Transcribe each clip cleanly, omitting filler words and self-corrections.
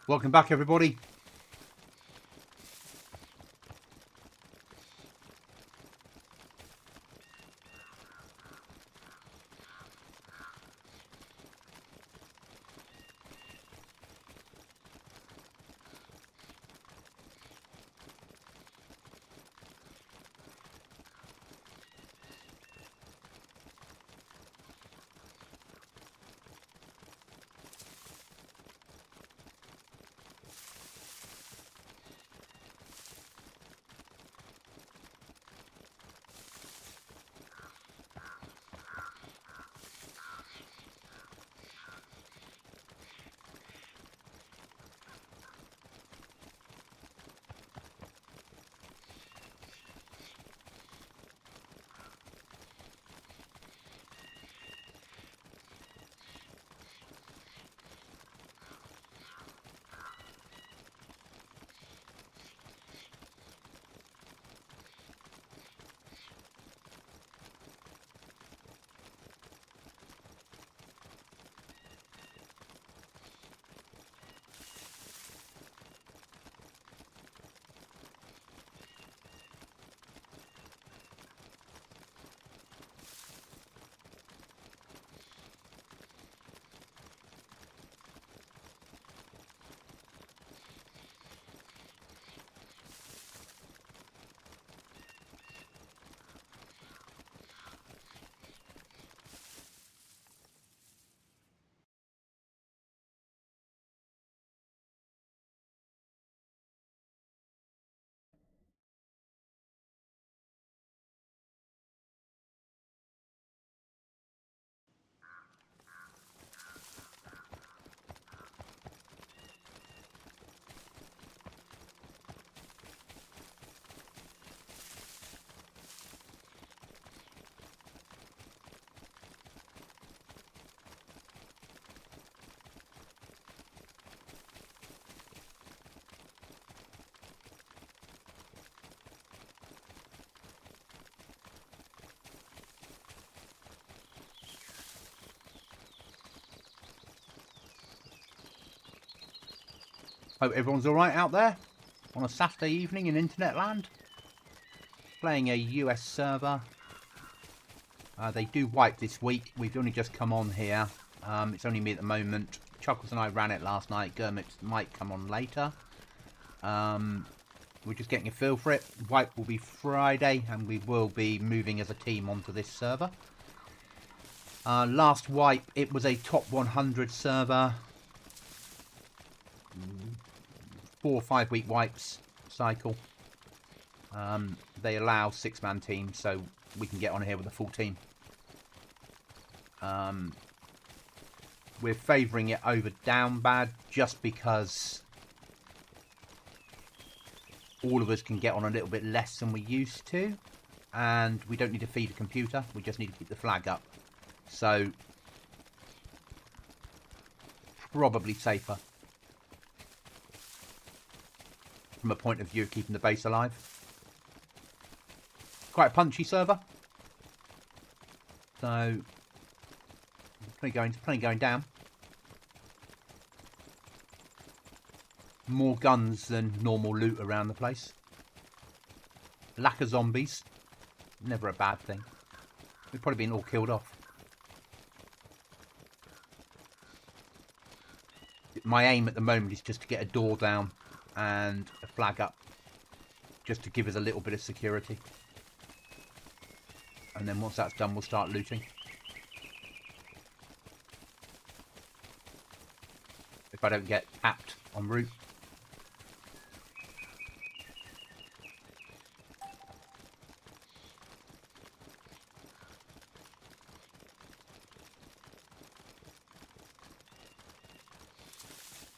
Welcome back, everybody. Hope everyone's all right out there on a Saturday evening in internet land. Playing a US server. They do wipe this week. We've only just come on here. It's only me at the moment. Chuckles and I ran it last night. Gurmit might come on later. We're just getting a feel for it. Wipe will be Friday, and we will be moving as a team onto this server. Last wipe, it was a top 100 server. 4 or 5 week wipes cycle. They allow 6-man teams, so we can get on here with a full team. We're favouring it over down bad just because all of us can get on a little bit less than we used to, and we don't need to feed a computer, we just need to keep the flag up. So probably safer from a point of view of keeping the base alive. Quite a punchy server. So plenty going down. More guns than normal loot around the place. Lack of zombies. Never a bad thing. We've probably been all killed off. My aim at the moment is just to get a door down and a flag up, just to give us a little bit of security, and then once that's done we'll start looting. If I don't get tapped en route.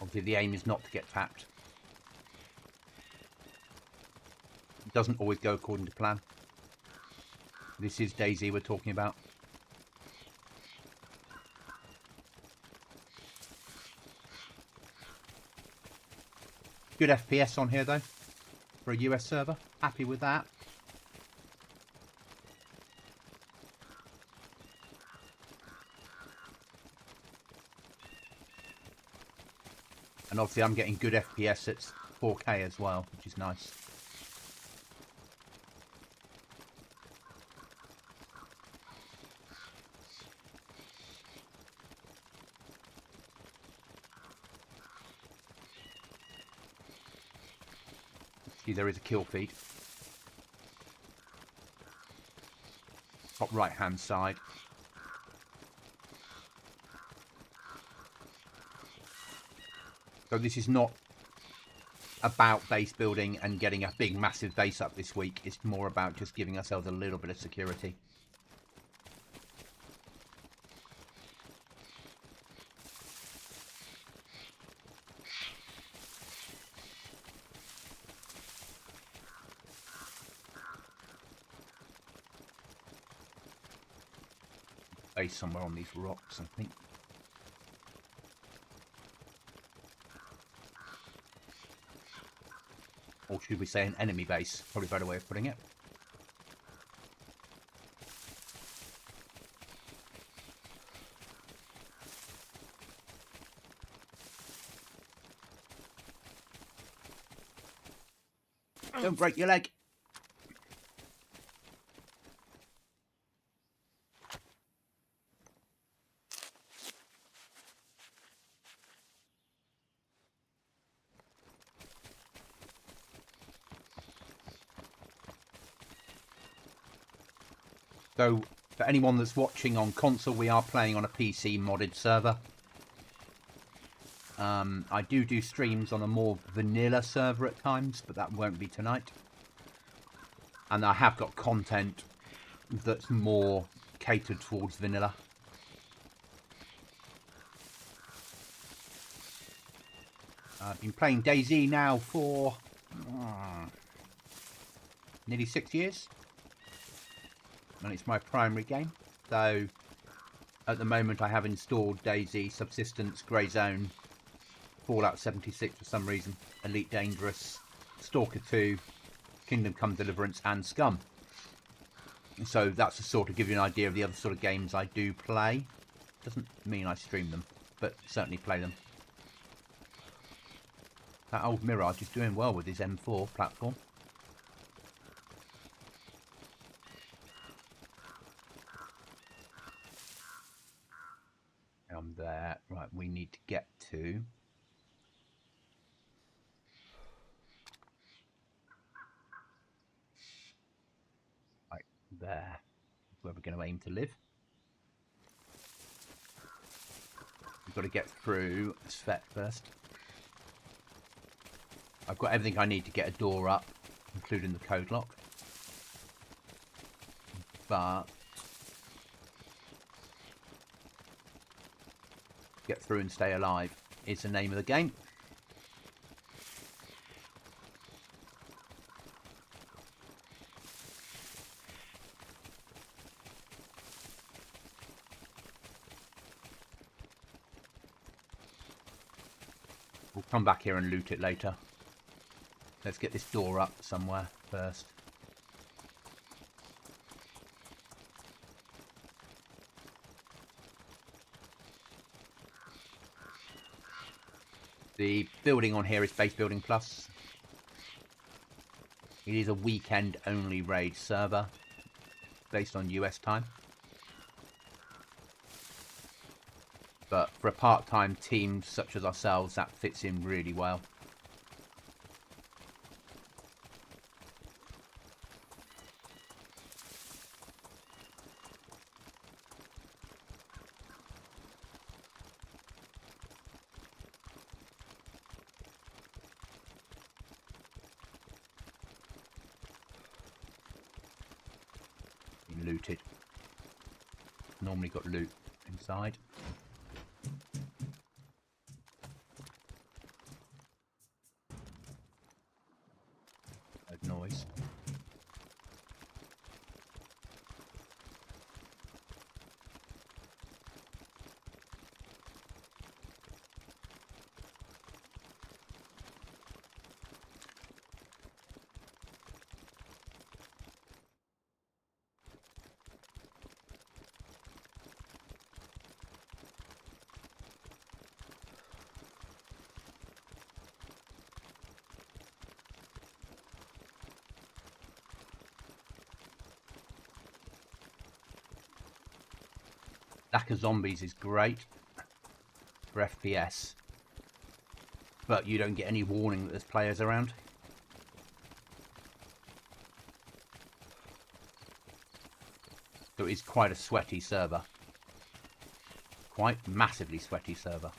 Obviously the aim is not to get tapped. Doesn't always go according to plan. This is DayZ we're talking about. Good FPS on here though, for a US server. Happy with that. And obviously I'm getting good FPS at 4K as well, which is nice. See, there is a kill feed. Top right hand side. So this is not about base building and getting a big massive base up this week. It's more about just giving ourselves a little bit of security. Base somewhere on these rocks, I think. Or should we say an enemy base? Probably a better way of putting it. Don't break your leg. So, for anyone that's watching on console, we are playing on a PC modded server. I do streams on a more vanilla server at times, but that won't be tonight. And I have got content that's more catered towards vanilla. I've been playing DayZ now for nearly 6 years. And it's my primary game. So at the moment I have installed DayZ, Subsistence, Grey Zone, Fallout 76 for some reason, Elite Dangerous, Stalker 2, Kingdom Come Deliverance and Scum. So that's to sort of give you an idea of the other sort of games I do play. Doesn't mean I stream them, but certainly play them. That old Mirage is doing well with his M4 platform. I'm there. Right, we need to get to... right there. Where we're going to aim to live. We've got to get through Svet first. I've got everything I need to get a door up, including the code lock. But get through and stay alive is the name of the game. We'll come back here and loot it later. Let's get this door up somewhere first. The building on here is Base Building Plus. It is a weekend only raid server based on US time. But for a part-time team such as ourselves, that fits in really well. Looted. Normally got loot inside. Heard noise. Stack of zombies is great for FPS, but you don't get any warning that there's players around. So it is quite a sweaty server. Quite massively sweaty server.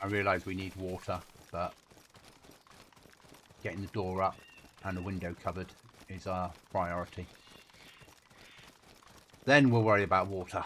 I realise we need water, but getting the door up and the window covered is our priority. Then we'll worry about water.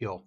secure.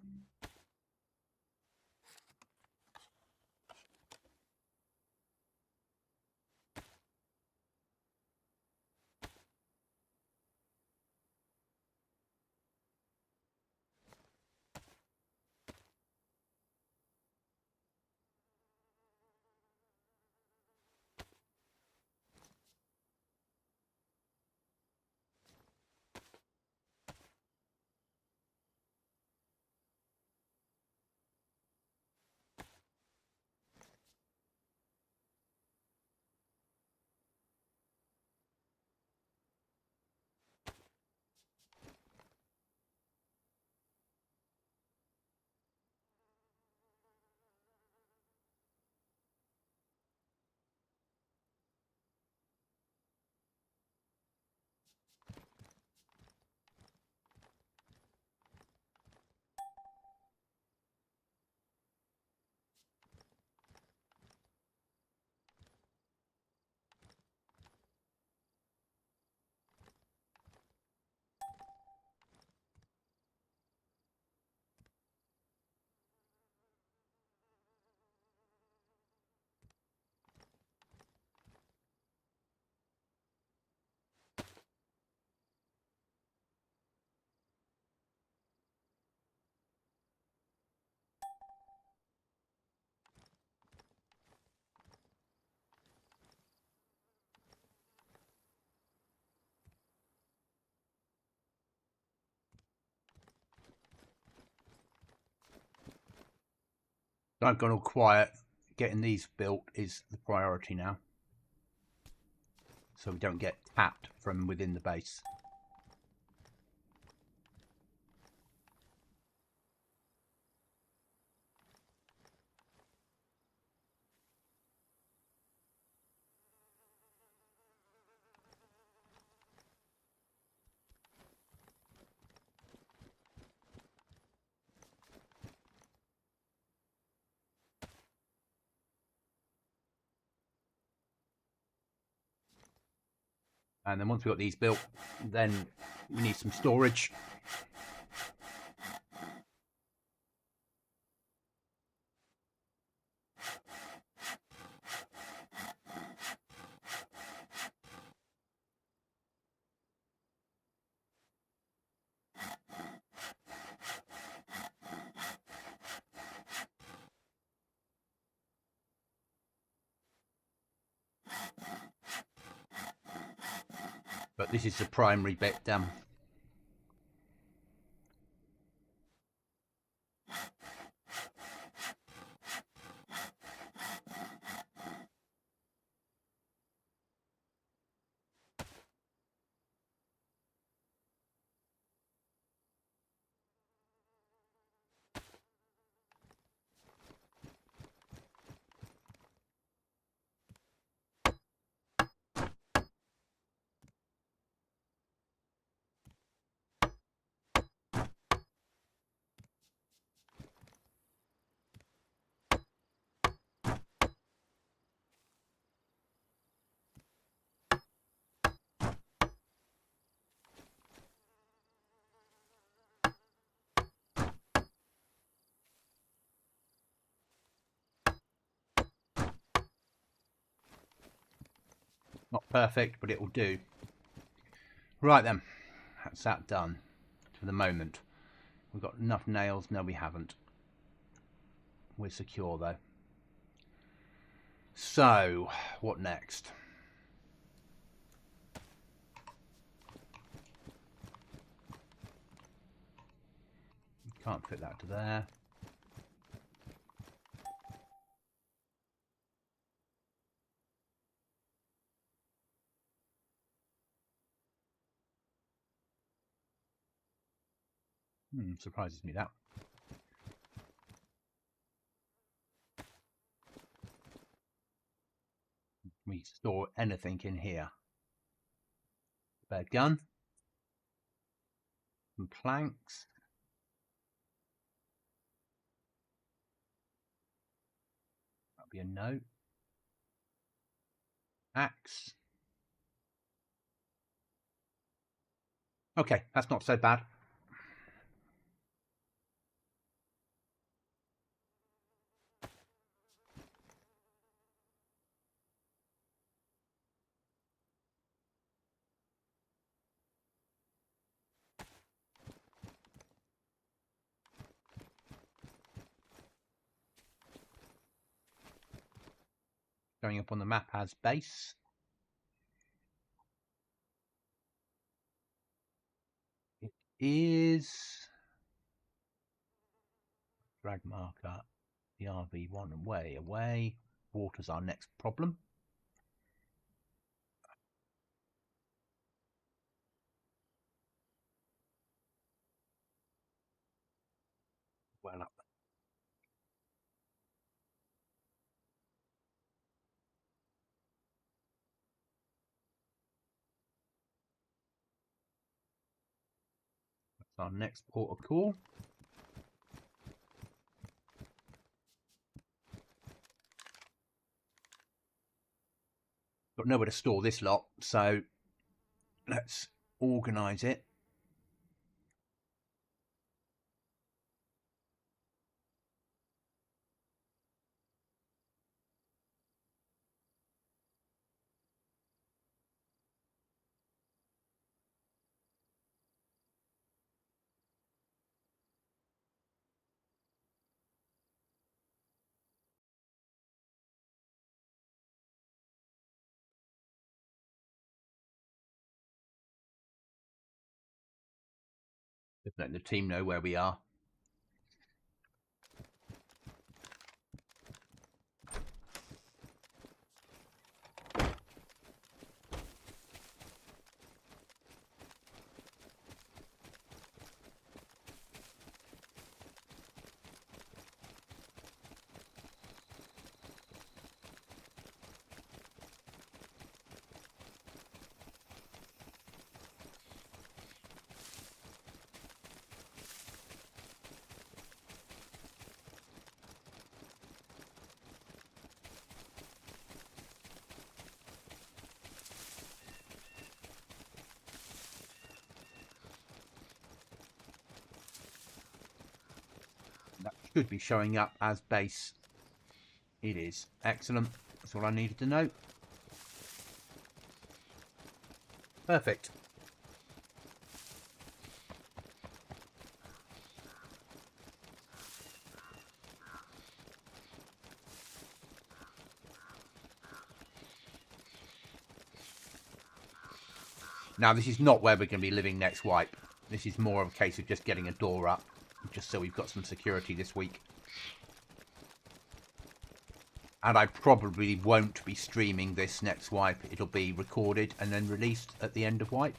I've gone all quiet. Getting these built is the priority now, so we don't get tapped from within the base. And then once we've got these built, then we need some storage. But this is the primary bit. Not perfect, but it will do. Right then, that's that done for the moment. We've got enough nails. No, we haven't. We're secure though. So, what next? Can't fit that to there. Surprises me that. We store anything in here. Spare gun. Some planks. That'll be a note. Axe. Okay, that's not so bad. Showing up on the map as base. It is drag marker. The RV1 away. Water's our next problem. Well up. That's our next port of call. Got nowhere to store this lot, so let's organise it. Just letting the team know where we are. That should be showing up as base. It is. Excellent. That's all I needed to know. Perfect. Now, this is not where we're going to be living next wipe. This is more of a case of just getting a door up, just so we've got some security this week. And I probably won't be streaming this next wipe. It'll be recorded and then released at the end of wipe.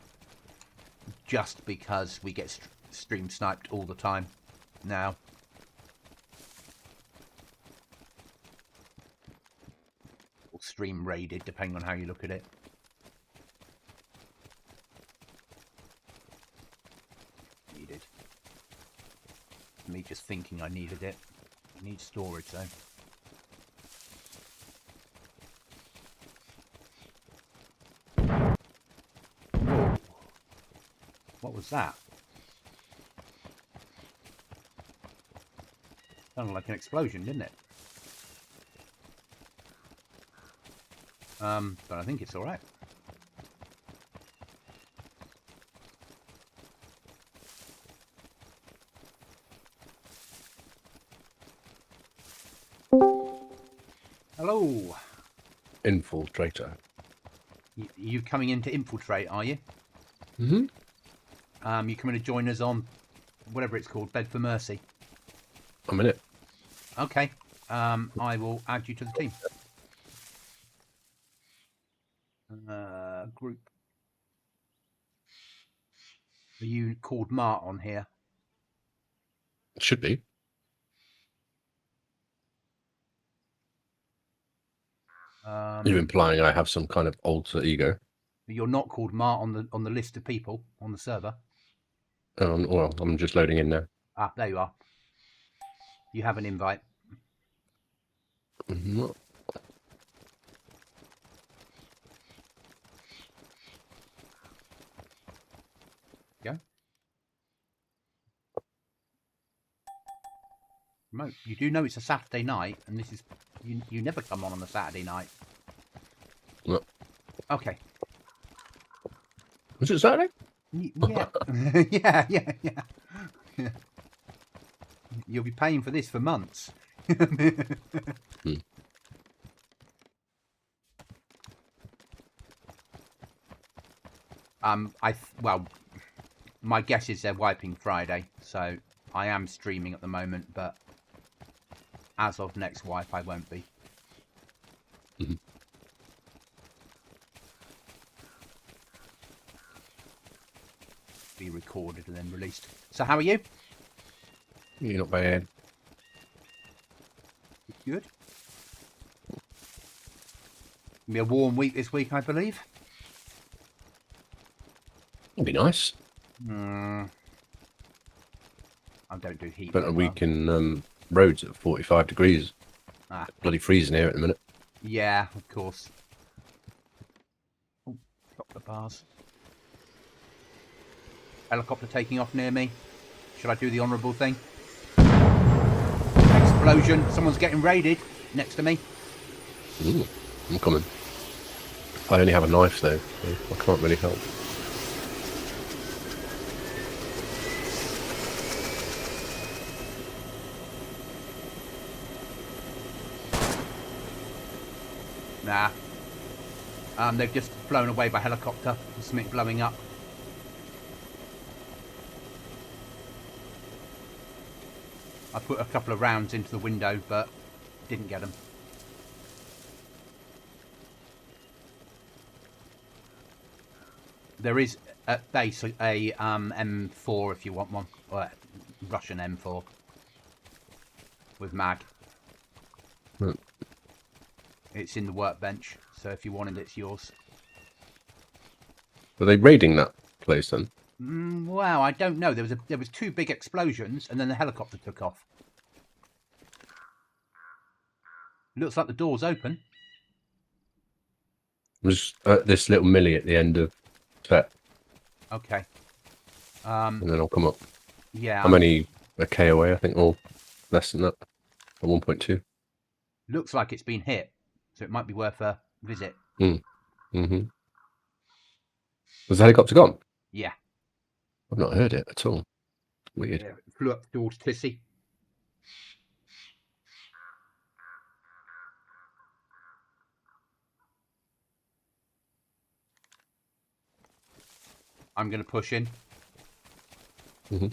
Just because we get stream sniped all the time now. Or stream raided, depending on how you look at it. Needed. Me just thinking I needed it. I need storage though. What was that? Sounded like an explosion, didn't it? But I think it's all right. Hello. Infiltrator. You coming in to infiltrate, are you? Mm-hmm. You coming to join us on whatever it's called, Bed for Mercy? I'm in it. Okay. I will add you to the team. Group. Are you called Mart on here? Should be. You're implying I have some kind of alter ego. You're not called Mart on the list of people on the server. Well, I'm just loading in now. Ah, there you are. You have an invite. Mm-hmm. Go. Mo, you do know it's a Saturday night, and this is you never come on a Saturday night. No. Okay. Was it Saturday? Yeah. yeah. You'll be paying for this for months. Well, my guess is they're wiping Friday, so I am streaming at the moment, but as of next wipe, I won't be. Mm-hmm. Be recorded and then released. So how are you? You're not bad. Good. It'll be a warm week this week, I believe. It'd be nice. I don't do heat. Spent a week in roads at 45 degrees. Bloody freezing here at the minute. Yeah, of course. Oh, got the bars. Helicopter taking off near me. Should I do the honourable thing? Explosion. Someone's getting raided next to me. Ooh, I'm coming. I only have a knife though, so I can't really help. Nah. They've just flown away by helicopter. There's something blowing up. I put a couple of rounds into the window, but didn't get them. There is at base a M4 if you want one, or a Russian M4 with mag. Right. It's in the workbench, so if you wanted it, it's yours. Were they raiding that place then? Well, I don't know. There was two big explosions, and then the helicopter took off. Looks like the door's open. There's this little millie at the end of set. Okay. And then I'll come up. Yeah. I'm only a K away, I think, or less than that. At 1.2. Looks like it's been hit, so it might be worth a visit. Mm-hmm. Was the helicopter gone? Yeah. I've not heard it at all. Weird. Yeah, it flew up towards Tissy. I'm going to push in. Mm-hmm.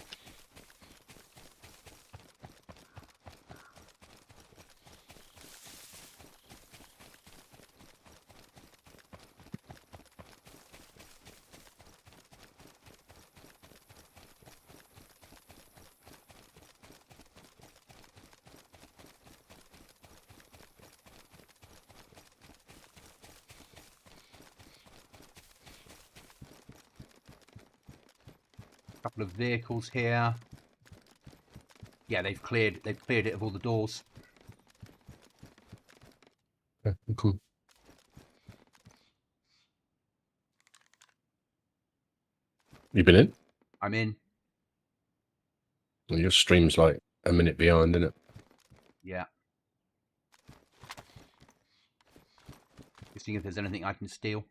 Couple of vehicles here. Yeah, they've cleared it of all the doors. Yeah, cool. You been in? I'm in. Well, your stream's like a minute behind, isn't it? Yeah. Just seeing if there's anything I can steal.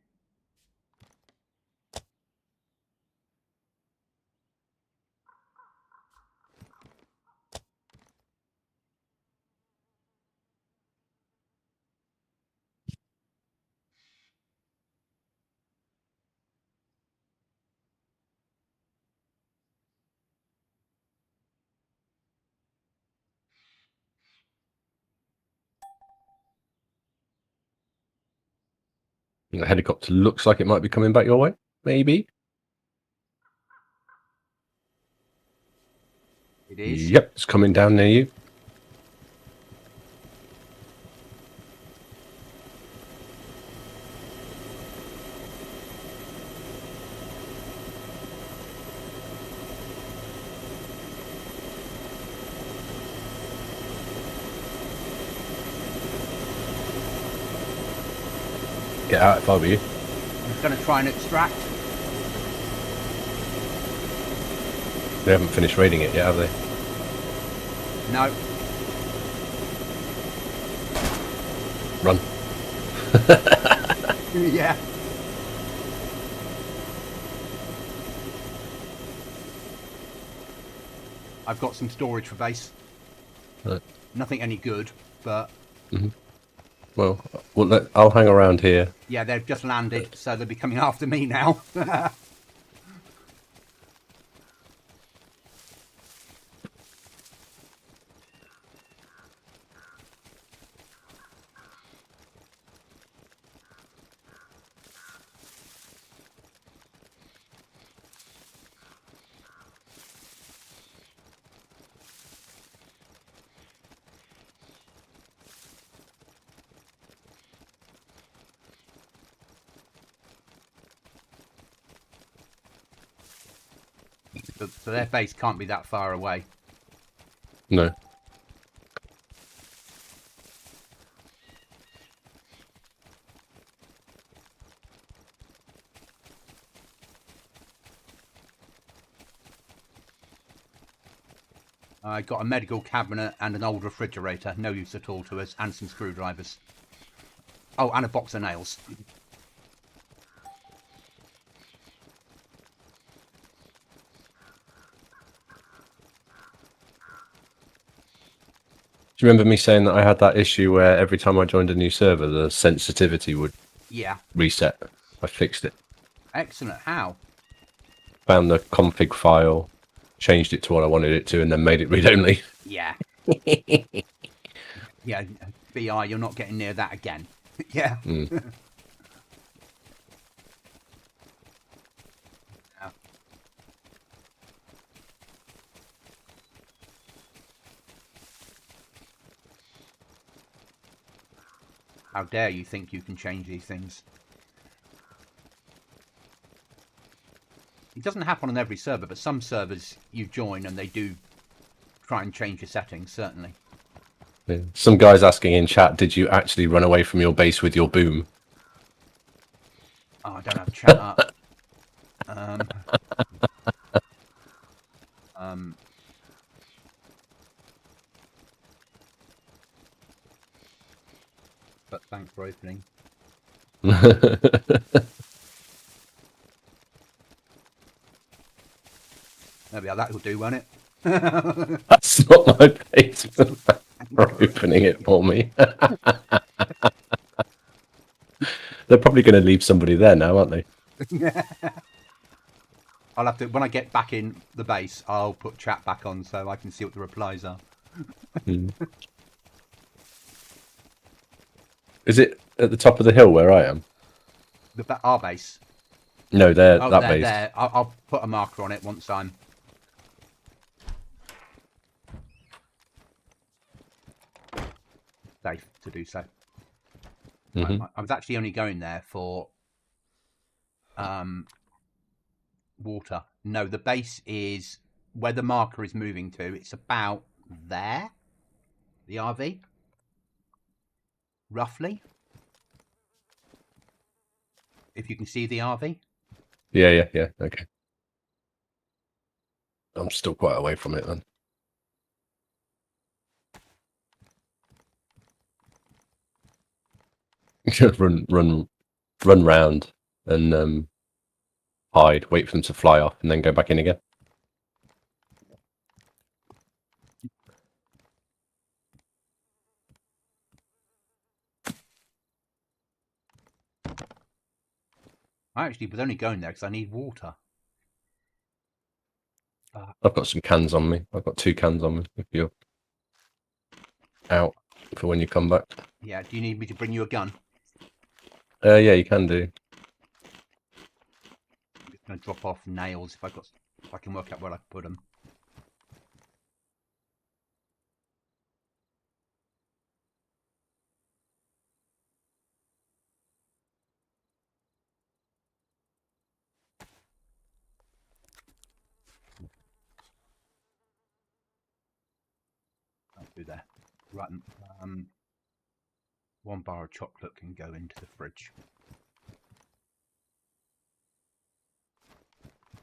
The helicopter looks like it might be coming back your way. Maybe. It is. Yep, it's coming down near you. Get out if I were you. I'm going to try and extract. They haven't finished raiding it yet, have they? No. Run. Yeah. I've got some storage for base. Right. Nothing any good, but... Mm-hmm. Well, I'll hang around here. Yeah, they've just landed, so they'll be coming after me now. So their base can't be that far away. No. I got a medical cabinet and an old refrigerator. No use at all to us. And some screwdrivers. Oh, and a box of nails. Do you remember me saying that I had that issue where every time I joined a new server, the sensitivity would reset? I fixed it. Excellent. How? Found the config file, changed it to what I wanted it to, and then made it read-only. Yeah. Yeah, BI, you're not getting near that again. Yeah. Mm. Yeah. How dare you think you can change these things? It doesn't happen on every server, but some servers you join and they do try and change your settings, certainly. Yeah. Some guy's asking in chat, did you actually run away from your base with your boom? Oh, I don't have chat up. But thanks for opening. Maybe that will do, won't it? That's not my base for opening it for me. They're probably going to leave somebody there now, aren't they? I'll have to, when I get back in the base, I'll put chat back on so I can see what the replies are. Is it at the top of the hill where I am? Our base? No, that they're base. There. I'll put a marker on it once I'm... safe to do so. I was actually only going there for water. No, the base is where the marker is moving to. It's about there, the RV, roughly. If you can see the RV. Yeah. Okay. I'm still quite away from it then. run round and hide, wait for them to fly off, and then go back in again. I actually was only going there because I need water. I've got some cans on me. I've got 2 cans on me if you're out for when you come back. Yeah, do you need me to bring you a gun? Yeah, you can do. I'm just going to drop off nails if I can work out where I can put them. I'll do that. Right, 1 bar of chocolate can go into the fridge.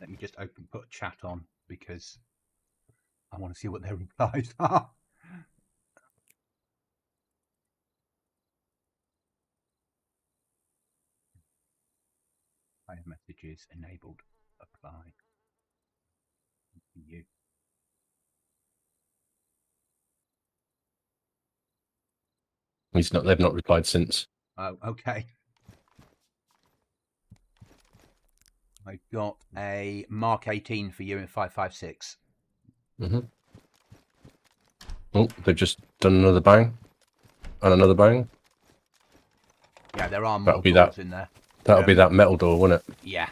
Let me just put a chat on because I want to see what their replies are. I have messages enabled. Apply. You. They've not replied since. Oh, okay. I got a Mark 18 for you in 556. Oh, they've just done another bang. And another bang. Yeah, there are more doors in there. That'll be that metal door, won't it? Yeah.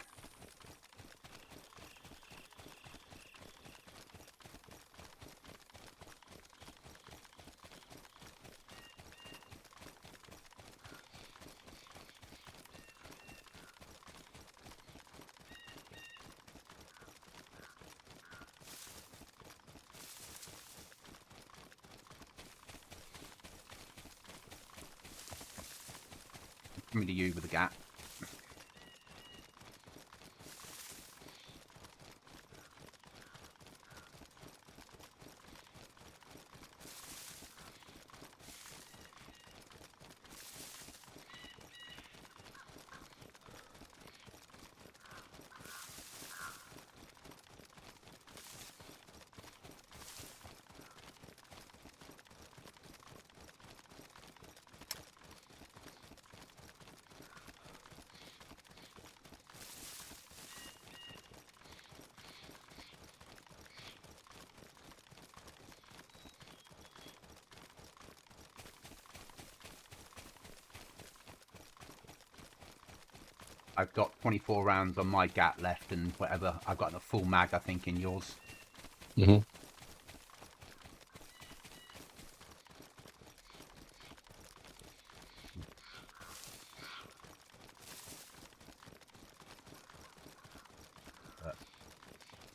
Coming to you with a gap. I've got 24 rounds on my gat left and whatever. I've got a full mag, I think, in yours. Mm-hmm.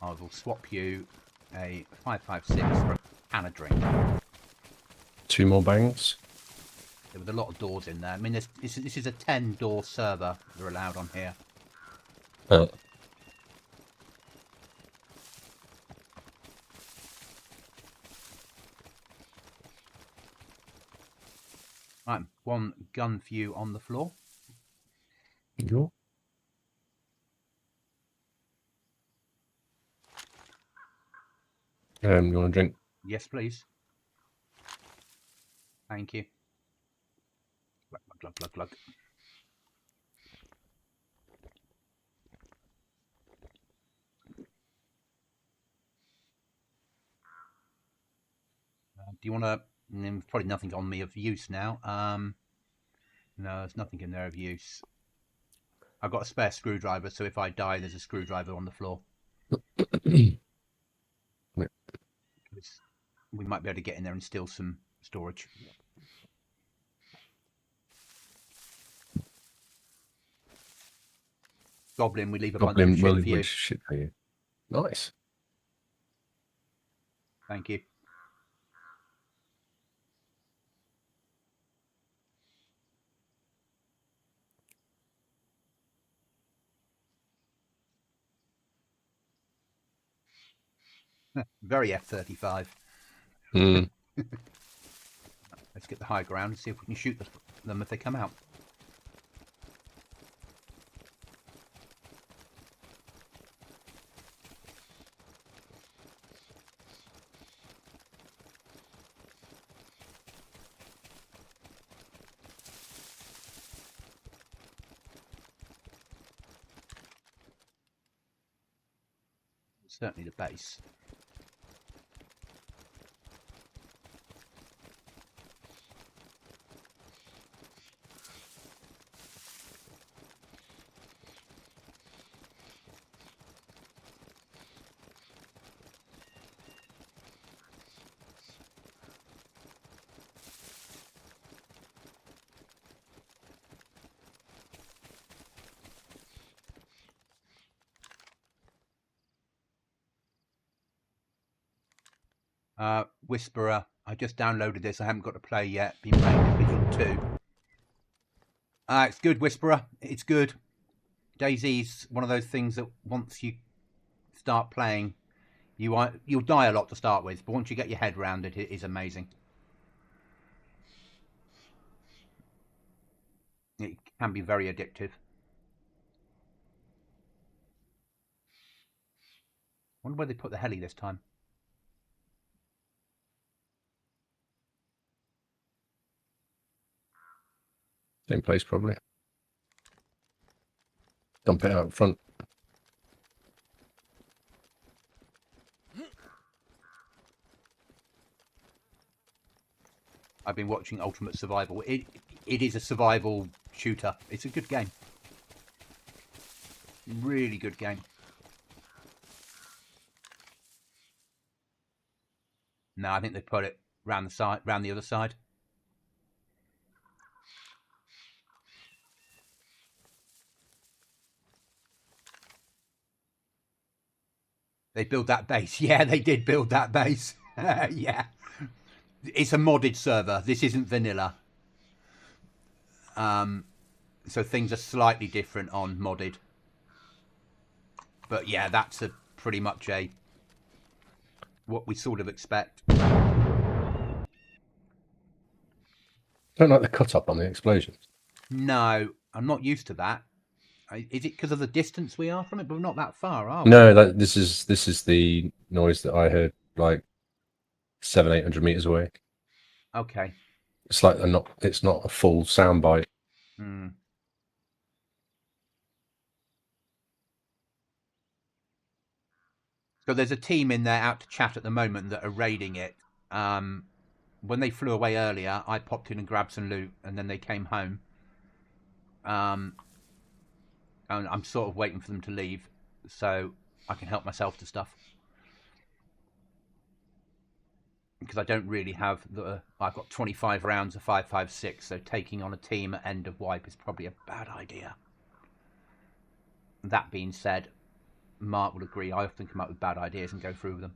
I will swap you a 5.56 for a can of drink. 2 more bangs. There was a lot of doors in there. I mean, this is a 10-door server they're allowed on here. Right, 1 gun for you on the floor. You want a drink? Yes, please. Thank you. Glug, glug, glug, glug. Do you want to... Probably nothing on me of use now. No, there's nothing in there of use. I've got a spare screwdriver, so if I die, there's a screwdriver on the floor. We might be able to get in there and steal some storage. Goblin, we leave a bunch of shit for you. Shit for you. Nice. Thank you. Very F-35. Mm. Let's get the high ground and see if we can shoot them if they come out. Certainly the base. Whisperer, I just downloaded this. I haven't got to play yet. Been playing Division 2. It's good, Whisperer. It's good. DayZ's one of those things that once you start playing, you'll die a lot to start with, but once you get your head around it, it is amazing. It can be very addictive. I wonder where they put the heli this time. Same place, probably. Dump it out front. I've been watching Ultimate Survival. It is a survival shooter. It's a good game. Really good game. No, I think they put it round the other side. They built that base. Yeah, they did build that base. Yeah. It's a modded server. This isn't vanilla. So things are slightly different on modded. But yeah, that's pretty much what we sort of expect. Don't like the cut up on the explosions. No, I'm not used to that. Is it because of the distance we are from it? But we're not that far, are we? No, this is the noise that I heard like 700-800 meters away. Okay. It's like it's not a full sound bite. Hmm. So there's a team in there out to chat at the moment that are raiding it. When they flew away earlier, I popped in and grabbed some loot, and then they came home. And I'm sort of waiting for them to leave, so I can help myself to stuff. Because I don't really have I've got 25 rounds of 5.56, so taking on a team at end of wipe is probably a bad idea. That being said, Mark will agree. I often come up with bad ideas and go through them.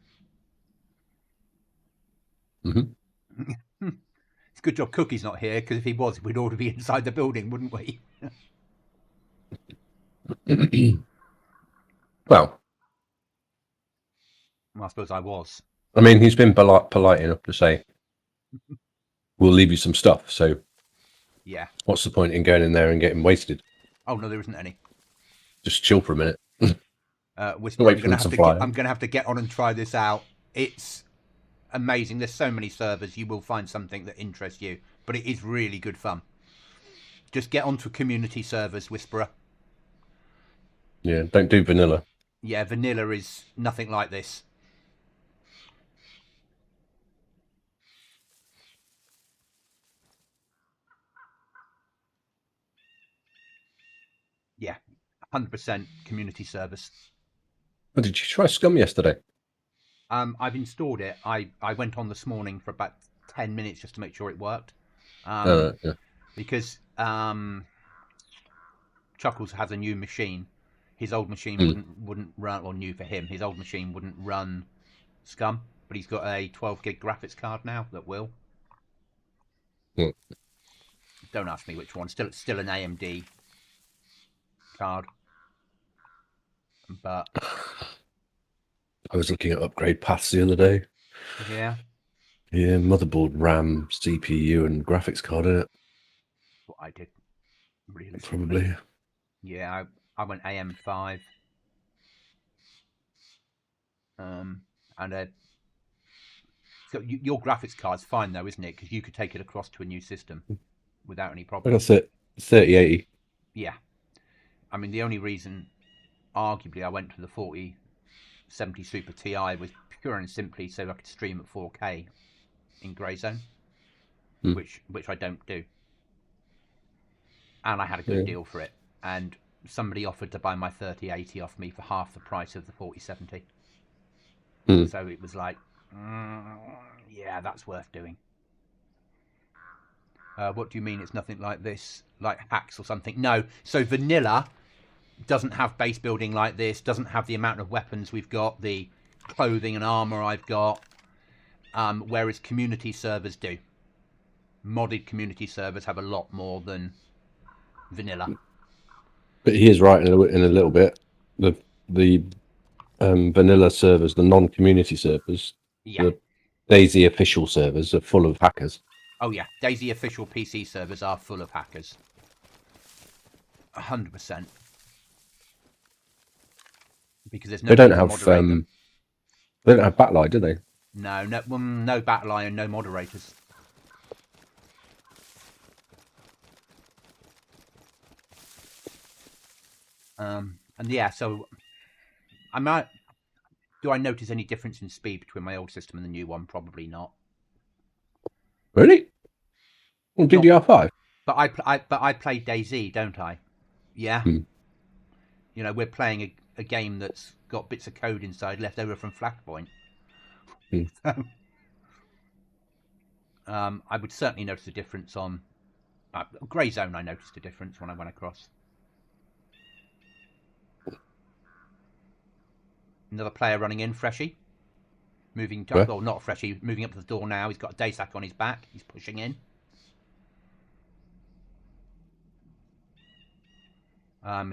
Mm-hmm. It's a good job Cookie's not here, because if he was, we'd all be inside the building, wouldn't we? Well, I suppose I was. I mean, he's been polite enough to say, we'll leave you some stuff. So yeah, what's the point in going in there and getting wasted? Oh no, there isn't any. Just chill for a minute. Whisper, I'm going to have to get on and try this out. It's amazing. There's so many servers. You will find something that interests you, but it is really good fun. Just get onto community servers, Whisperer. Yeah, don't do vanilla. Yeah, vanilla is nothing like this. Yeah, 100% community service. Oh, did you try Scum yesterday? I've installed it. I went on this morning for about 10 minutes just to make sure it worked. Yeah. Because Chuckles has a new machine. His old machine wouldn't run, or new for him. His old machine wouldn't run Scum, but he's got a 12 gig graphics card now that will. Don't ask me which one. Still an AMD card. But I was looking at upgrade paths the other day. Yeah. Yeah, motherboard, RAM, CPU, and graphics card in it. What I did, realistically. Probably. Yeah, I went AM5. And so your graphics card's fine though, isn't it? Because you could take it across to a new system without any problem. I got 3080. Yeah. I mean, the only reason, arguably, I went to the 4070 Super Ti was pure and simply so I could stream at 4K in Grey Zone, which I don't do. And I had a good deal for it. And somebody offered to buy my 3080 off me for half the price of the 4070. So it was like, yeah, that's worth doing. What do you mean it's nothing like this? Like hacks or something? No. So vanilla doesn't have base building like this, doesn't have the amount of weapons we've got, the clothing and armor I've got, whereas community servers do. Modded community servers have a lot more than vanilla. But he is right in a little bit. The vanilla servers, the non-community servers, the DayZ official servers are full of hackers. Oh yeah, DayZ official PC servers are full of hackers. 100%. Because there's no. They don't have. They don't have backlight, do they? No backlight and no moderators. And yeah, so do I notice any difference in speed between my old system and the new one? Probably not. Really? On DDR5? But I play DayZ, don't I? Yeah. You know, we're playing a game that's got bits of code inside left over from Flashpoint. I would certainly notice a difference on Grey Zone. I noticed a difference when I went across. Another player running in, Freshy. Moving up, well, not Freshy, moving up to the door now. He's got a DayZ on his back. He's pushing in.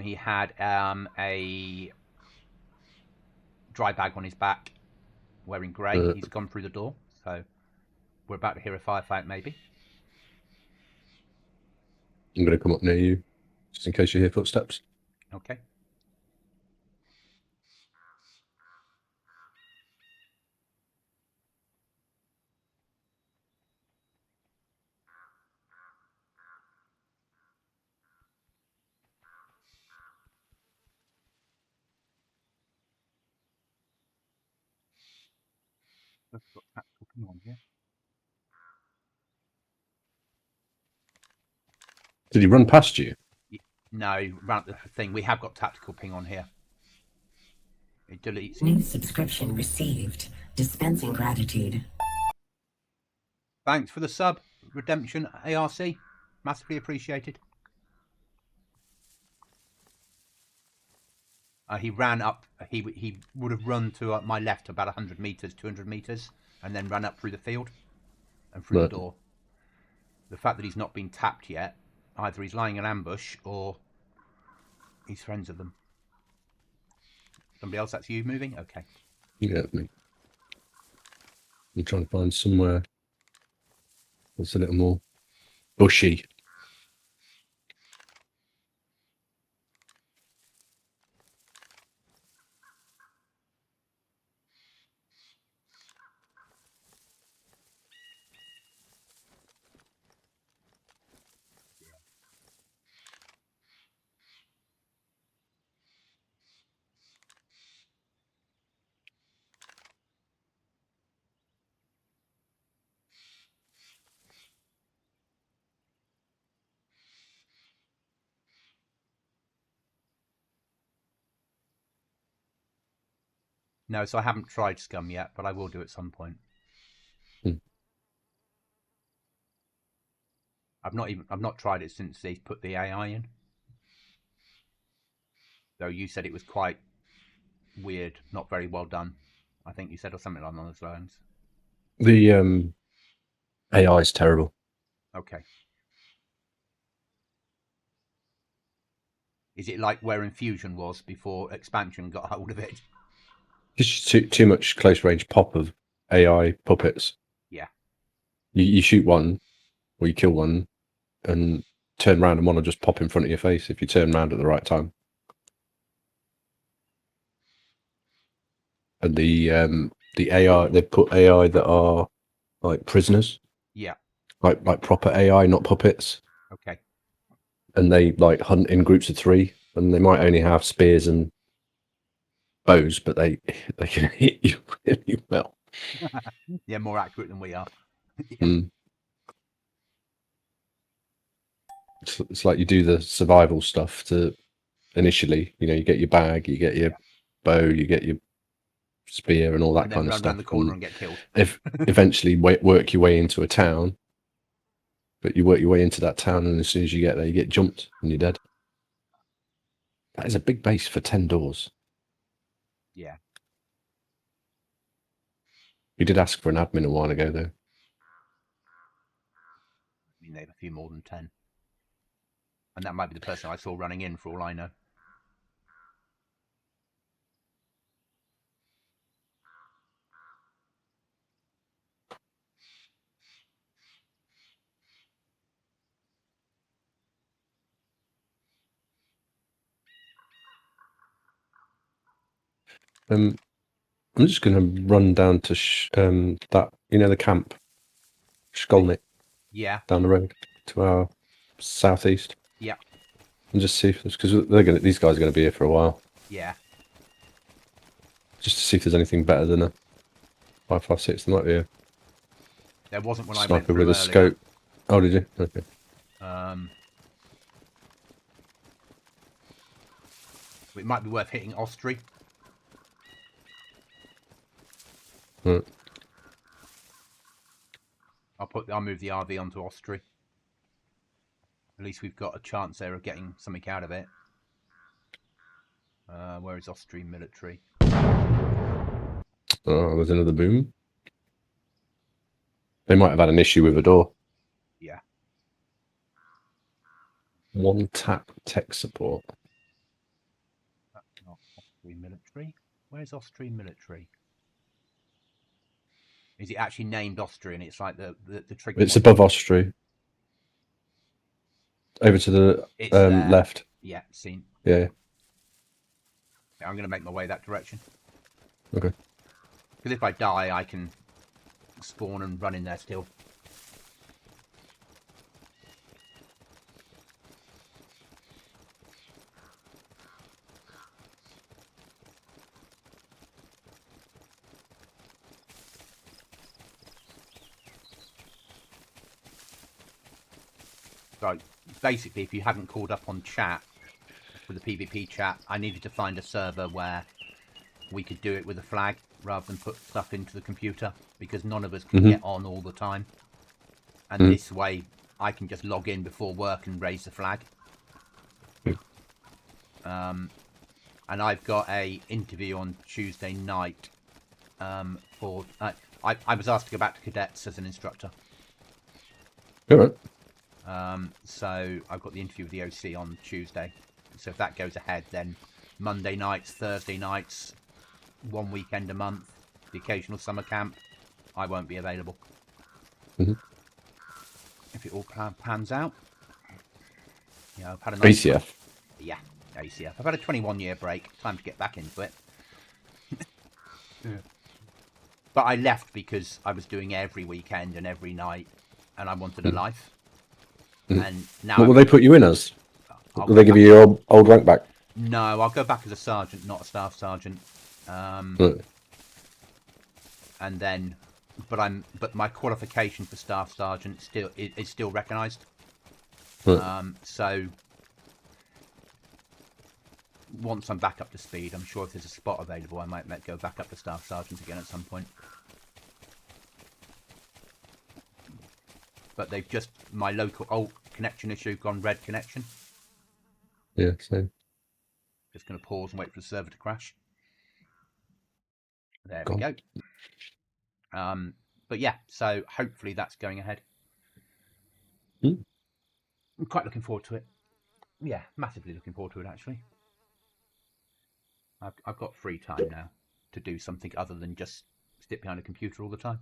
He had a dry bag on his back, wearing grey. He's gone through the door, so we're about to hear a firefight, maybe. I'm going to come up near you, just in case you hear footsteps. Okay. Let's put tactical ping on here. Did he run past you? No, around the thing. We have got tactical ping on here. It deletes. New subscription received. Dispensing gratitude. Thanks for the sub, Redemption ARC. Massively appreciated. He ran up. He would have run to my left about 100 meters, 200 meters, and then ran up through the field and through the door. The fact that he's not been tapped yet, either he's lying in ambush or he's friends of them. Somebody else? That's you moving? Okay. Yeah, me. I'm trying to find somewhere that's a little more bushy. No, so I haven't tried Scum yet, but I will do at some point. I've not tried it since they put the AI in. Though you said it was quite weird, not very well done. I think you said, or something along those lines. The AI is terrible. Okay. Is it like where Infusion was before expansion got hold of it? Just too much close range pop of AI puppets. Yeah. You shoot one, or you kill one, and turn around and one will just pop in front of your face if you turn around at the right time. And the AI, they've put AI that are like prisoners. Yeah. Like proper AI, not puppets. Okay. And they like hunt in groups of 3, and they might only have spears and bows, but they can hit you really well. Yeah, more accurate than we are. It's like you do the survival stuff to initially, you get your bag, you get your bow, you get your spear and all that and kind of run stuff. Around the corner and get killed. If eventually work your way into a town, but you work your way into that town, and as soon as you get there, you get jumped and you're dead. That is a big base for 10 doors. Yeah. You did ask for an admin a while ago, though. I mean, they have a few more than 10. And that might be the person I saw running in, for all I know. I'm just going to run down to that, the camp, Skolnik. Yeah. Down the road to our southeast. Yeah. And just see if because these guys are going to be here for a while. Yeah. Just to see if there's anything better than a 5.56. There might be a there wasn't when I went sniper through with a earlier. scope. Oh, did you? Okay. It might be worth hitting Ostry. Right. I'll move the RV onto Ostry. At least we've got a chance there of getting something out of it. Where is Ostry military? Oh, there's another boom. They might have had an issue with a door. Yeah. 1 tap tech support. Austrian military. Where's Austrian military? Is it actually named Austrian? It's like the trigger. It's above Austria. Over to the It's there. left. Yeah, seen. Yeah. I'm going to make my way that direction. Okay. Because if I die, I can spawn and run in there still. So basically, if you hadn't called up on chat, with the PvP chat, I needed to find a server where we could do it with a flag rather than put stuff into the computer, because none of us can get on all the time. And this way, I can just log in before work and raise the flag. And I've got a interview on Tuesday night for... I was asked to go back to cadets as an instructor. All right. So I've got the interview with the OC on Tuesday. So if that goes ahead, then Monday nights, Thursday nights, one weekend a month, the occasional summer camp, I won't be available. If it all pans out. Yeah, I've had a nice... ACF. Yeah, ACF. I've had a 21-year break. Time to get back into it. But I left because I was doing every weekend and every night, and I wanted a life. And now What will they put you in as? Will they give you your old rank back? No, I'll go back as a sergeant, not a staff sergeant. Right. And then, but my qualification for staff sergeant is still recognised. Right. So once I'm back up to speed, I'm sure if there's a spot available, I might go back up to staff sergeant again at some point. But they've just, my local old connection issue gone red connection. Yeah, same. Just going to pause and wait for the server to crash. There we go. But yeah, so hopefully that's going ahead. I'm quite looking forward to it. Yeah, massively looking forward to it, actually. I've got free time now to do something other than just sit behind a computer all the time.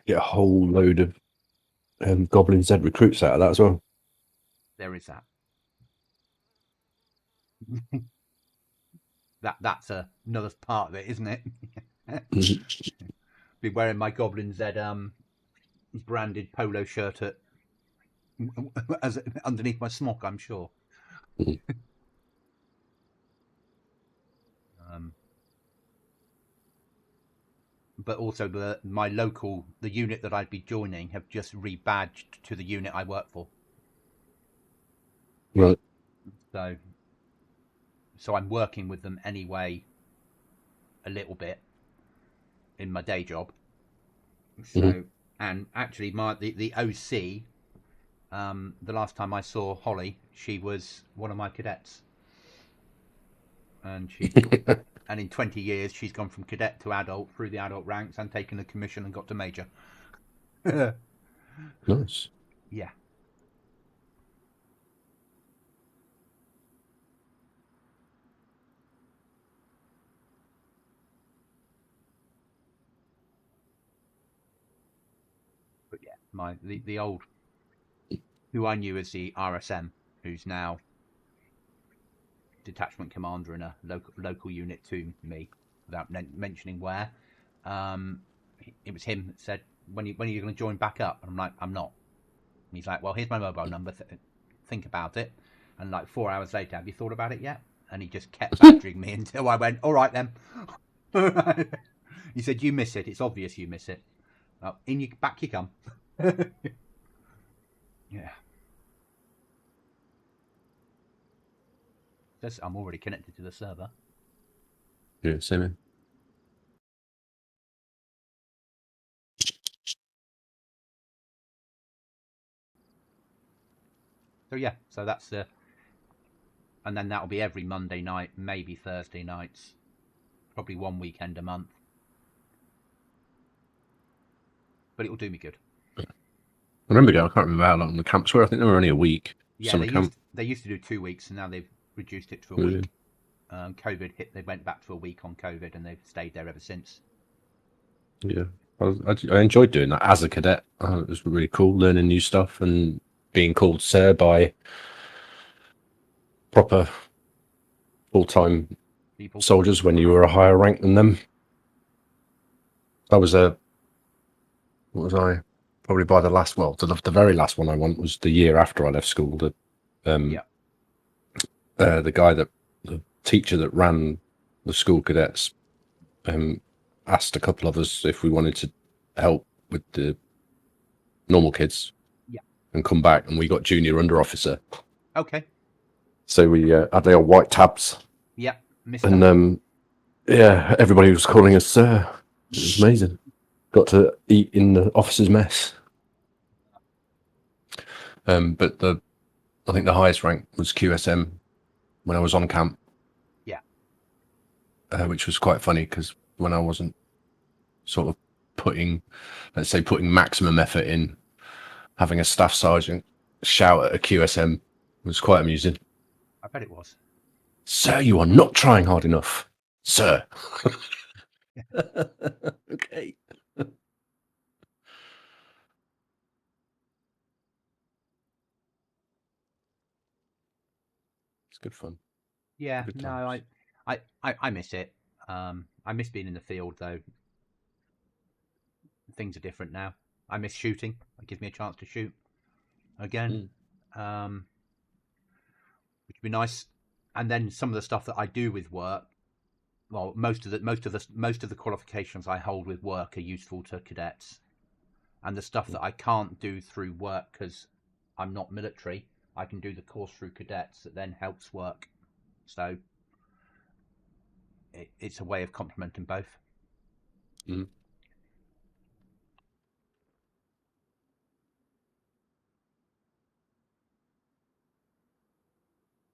Get a whole load of GoblinZ recruits out of that as well. There is that. That's another part of it, isn't it? Be wearing my GoblinZ branded polo shirt as underneath my smock, I'm sure. But also the unit that I'd be joining have just rebadged to the unit I work for. Right. So I'm working with them anyway, a little bit in my day job. So and actually the OC, the last time I saw Holly, she was one of my cadets, and she. And in 20 years, she's gone from cadet to adult through the adult ranks and taken a commission and got to major. Nice. Yeah. But yeah, the old, who I knew as the RSM, who's now detachment commander in a local unit to me, without mentioning where. It was him that said, when are you going to join back up? And I'm like, I'm not. And he's like, well, here's my mobile number. Think about it. And like 4 hours later, have you thought about it yet? And he just kept badgering me until I went, all right then. He said, you miss it. It's obvious you miss it. Well, back you come. Yeah. I'm already connected to the server. Yeah, same here. So yeah, so that's and then that'll be every Monday night, maybe Thursday nights, probably one weekend a month. But it will do me good. I remember going, I can't remember how long the camps were. I think they were only a week. Yeah, summer camp. they used to do 2 weeks, and now they've reduced it to a Really? week. COVID hit, they went back to a week on COVID, and they've stayed there ever since. Yeah, I enjoyed doing that as a cadet. It was really cool, learning new stuff and being called sir by proper full-time People. soldiers when you were a higher rank than them. I was what was I? Probably by the last, well, the very last one I went was the year after I left school. The the teacher that ran the school cadets asked a couple of us if we wanted to help with the normal kids. Yeah. And come back, and we got junior under officer. Okay. So we had the old white tabs. Yeah. And yeah, everybody was calling us sir. It was amazing. Got to eat in the officer's mess. But I think the highest rank was QSM when I was on camp. Yeah. Which was quite funny because when I wasn't sort of putting maximum effort in, having a staff sergeant shout at a QSM was quite amusing. I bet it was. Sir, you are not trying hard enough, sir. Okay. It's good fun. Yeah, Good no, times. I miss it. I miss being in the field though. Things are different now. I miss shooting. It gives me a chance to shoot again, which would be nice. And then some of the stuff that I do with work, well, most of the qualifications I hold with work are useful to cadets, and the stuff that I can't do through work because I'm not military, I can do the course through cadets that then helps work. So it's a way of complementing both.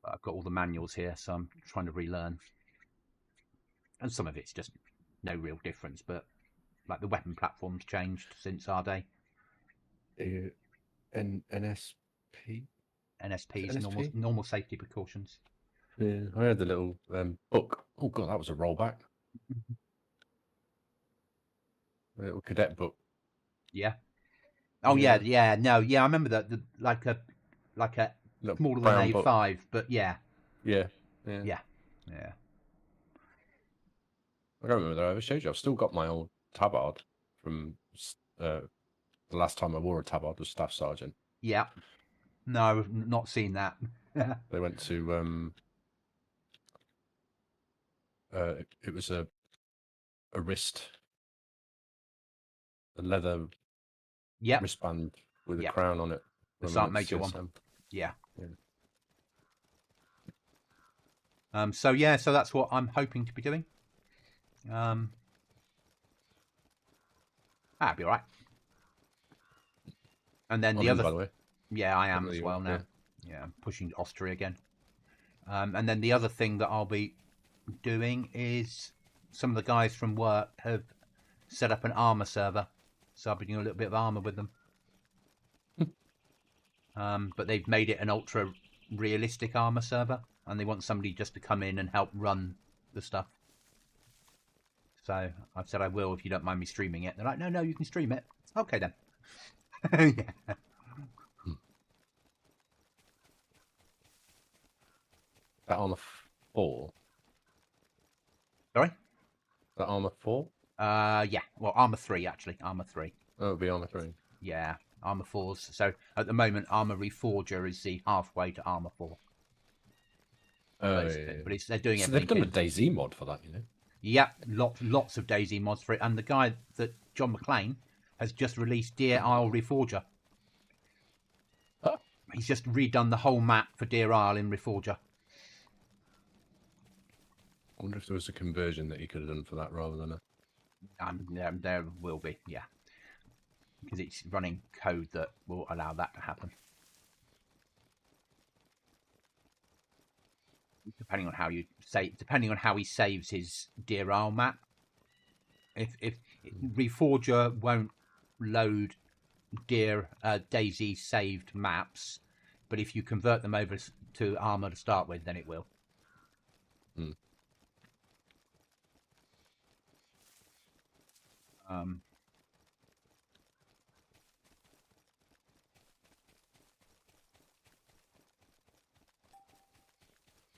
I've got all the manuals here, so I'm trying to relearn. And some of it's just no real difference, but like the weapon platform's changed since our day. NSP? NSP's normal safety precautions. Yeah, I had the little book. Oh god, that was a rollback. A little cadet book. Yeah. Oh yeah. No, yeah. I remember that. Like a smaller than A5, but yeah. Yeah. Yeah. I don't remember that I ever showed you. I've still got my old tabard from the last time I wore a tabard was Staff Sergeant. Yeah. No, I've not seen that. They went to it was a wrist, a leather wristband with a crown on it. The Sergeant Major one. Yeah. So that's what I'm hoping to be doing. That'd be all right. And then the other, by the way. Yeah, I am as well now. Yeah, I'm pushing Austria again. And then the other thing that I'll be doing is some of the guys from work have set up an armor server, so I'll be doing a little bit of armor with them. But they've made it an ultra realistic armor server, and they want somebody just to come in and help run the stuff. So I've said I will if you don't mind me streaming it. They're like, no, you can stream it. Okay then. Yeah. That armor 4. Sorry? That armor 4? Yeah. Well, armor 3 actually. Armor 3. Oh, it'll be armor 3. Yeah, armor 4s. So at the moment, armor reforger is the halfway to armor 4. But they're doing so everything. They've done a DayZ mod for that, you know. Yeah, lots of DayZ mods for it, and the guy that John McClane has just released Deer Isle Reforger. Huh? He's just redone the whole map for Deer Isle in Reforger. I wonder if there was a conversion that he could have done for that rather than a. There will be, yeah, because it's running code that will allow that to happen. Depending on how he saves his Deer Isle map. If Reforger won't load DayZ saved maps, But if you convert them over to armor to start with, then it will. Hmm.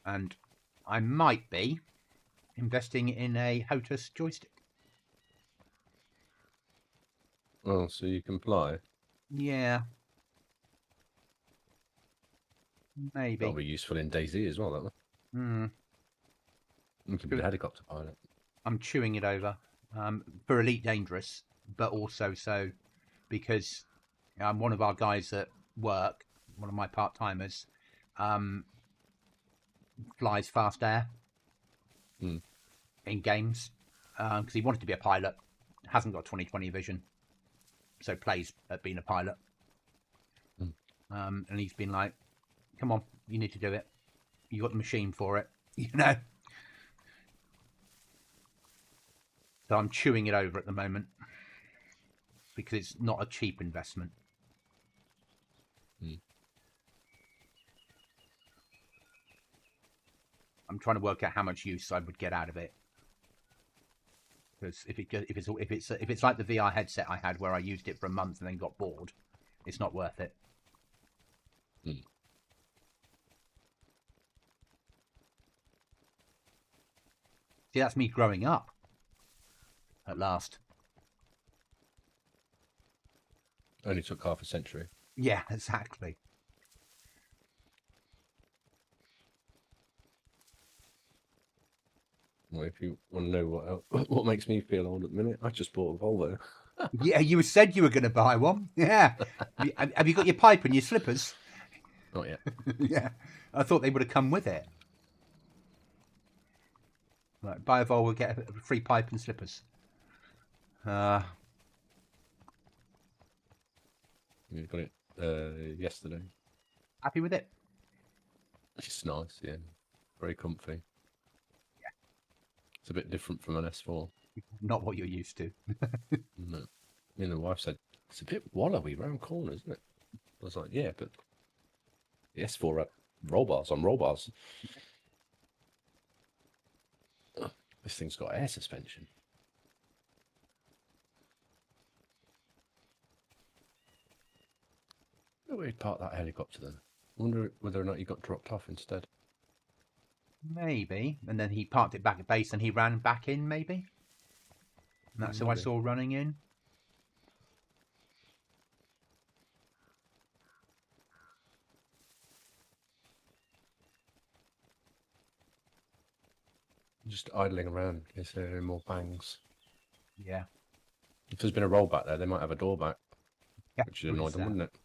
And I might be investing in a HOTAS joystick. Oh, so you can fly. Yeah. Maybe. That'll be useful in DayZ as well, that one. Hmm. You can be a helicopter pilot. I'm chewing it over for Elite Dangerous, but also so because one of our guys at work, one of my part-timers, flies fast air in games because he wanted to be a pilot, hasn't got 20/20 vision, so plays at being a pilot. And he's been like, come on, you need to do it. You got the machine for it, you know. So I'm chewing it over at the moment because it's not a cheap investment. I'm trying to work out how much use I would get out of it. Because if it's like the VR headset I had where I used it for a month and then got bored, it's not worth it. See, that's me growing up. At last. Only took half a century. Yeah, exactly. Well, if you want to know what makes me feel old at the minute, I just bought a Volvo. Yeah, you said you were going to buy one. Yeah. Have you got your pipe and your slippers? Not yet. Yeah. I thought they would have come with it. Like, buy a Volvo, get a free pipe and slippers. You got it yesterday. Happy with it? It's nice, yeah. Very comfy. Yeah. It's a bit different from an S4. Not what you're used to. No. The wife said, it's a bit wallowy round corners, isn't it? I was like, yeah, but the S4 had roll bars on roll bars. This thing's got air suspension. Where we'd park that helicopter then? I wonder whether or not he got dropped off instead. Maybe. And then he parked it back at base and he ran back in, maybe? And that's who I saw running in. Just idling around in case there are any more bangs. Yeah. If there's been a roll back there, they might have a door back. Yeah, which would annoy them, wouldn't it?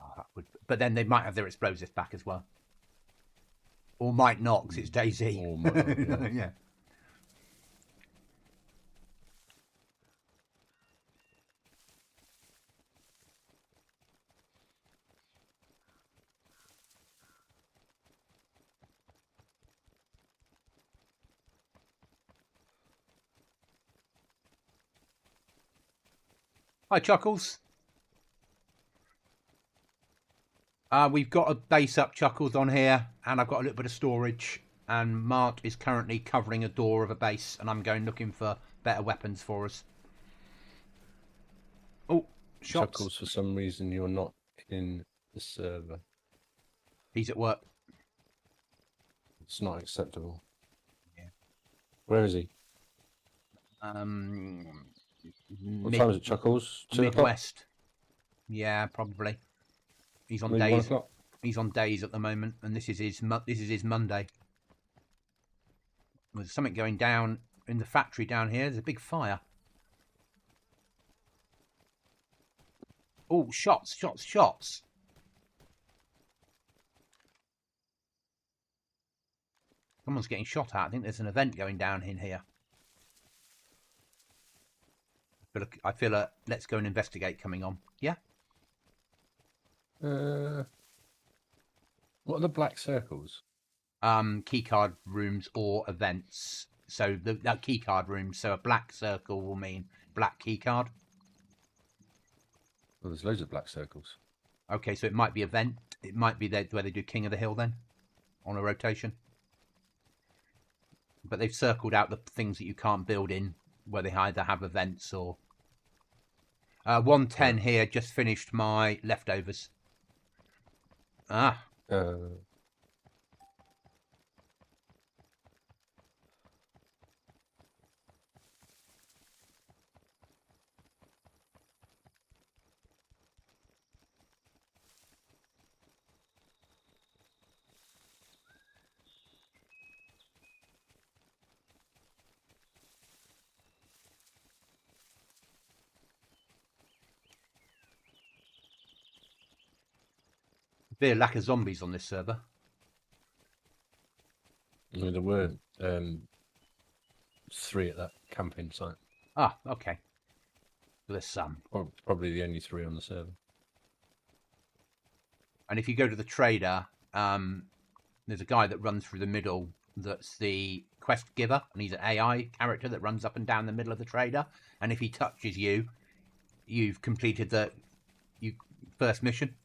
Oh, that would, but then they might have their explosives back as well. Or might not, because it's DayZ. Or might not, yeah. Yeah. Hi, Chuckles. We've got a base up, Chuckles, on here, and I've got a little bit of storage. And Mark is currently covering a door of a base, and I'm going looking for better weapons for us. Oh, shots. Chuckles, for some reason, you're not in the server. He's at work. It's not acceptable. Yeah. Where is he? What time is it, Chuckles? 2 o'clock? Midwest. Yeah, probably. He's on Maybe 1 days. o'clock? He's on days at the moment, and this is his Monday. There's something going down in the factory down here. There's a big fire. Oh, shots, shots, shots. Someone's getting shot at. I think there's an event going down in here. But I feel a let's go and investigate coming on. Yeah? What are the black circles? Keycard rooms or events. So that keycard room. So a black circle will mean black keycard. Well, there's loads of black circles. Okay, so it might be event. It might be where they do King of the Hill then, on a rotation. But they've circled out the things that you can't build in, where they either have events or... 110 here, just finished my leftovers. Ah. Be a lack of zombies on this server. There were 3 at that camping site. Ah, okay. So there's some. Or probably the only 3 on the server. And if you go to the trader, there's a guy that runs through the middle that's the quest giver, and he's an AI character that runs up and down the middle of the trader. And if he touches you, you've completed the first mission,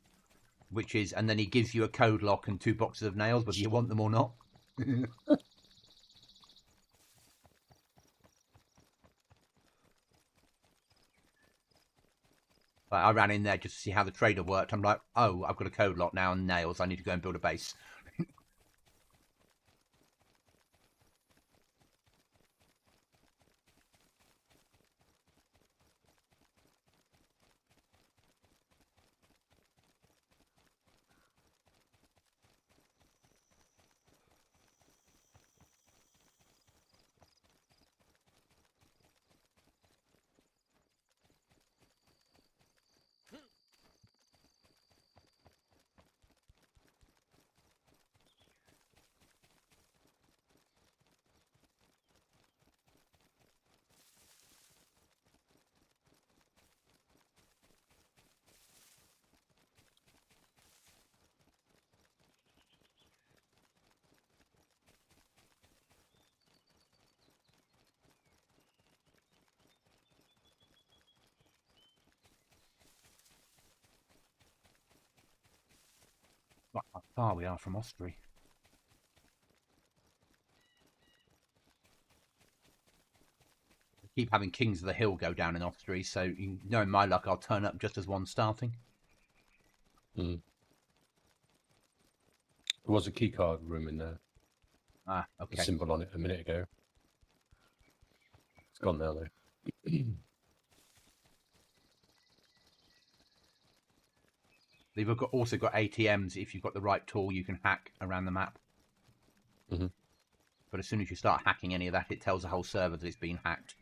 which is, and then he gives you a code lock and 2 boxes of nails, whether you want them or not. I ran in there just to see how the trader worked. I'm like, oh, I've got a code lock now and nails. I need to go and build a base. Look how far we are from Ostry. I keep having Kings of the Hill go down in Ostry, so you know, in my luck, I'll turn up just as one starting. There was a keycard room in there. Ah, okay. A symbol on it a minute ago. It's gone now, though. They've also got ATMs. If you've got the right tool, you can hack around the map. But as soon as you start hacking any of that, it tells the whole server that it's been hacked.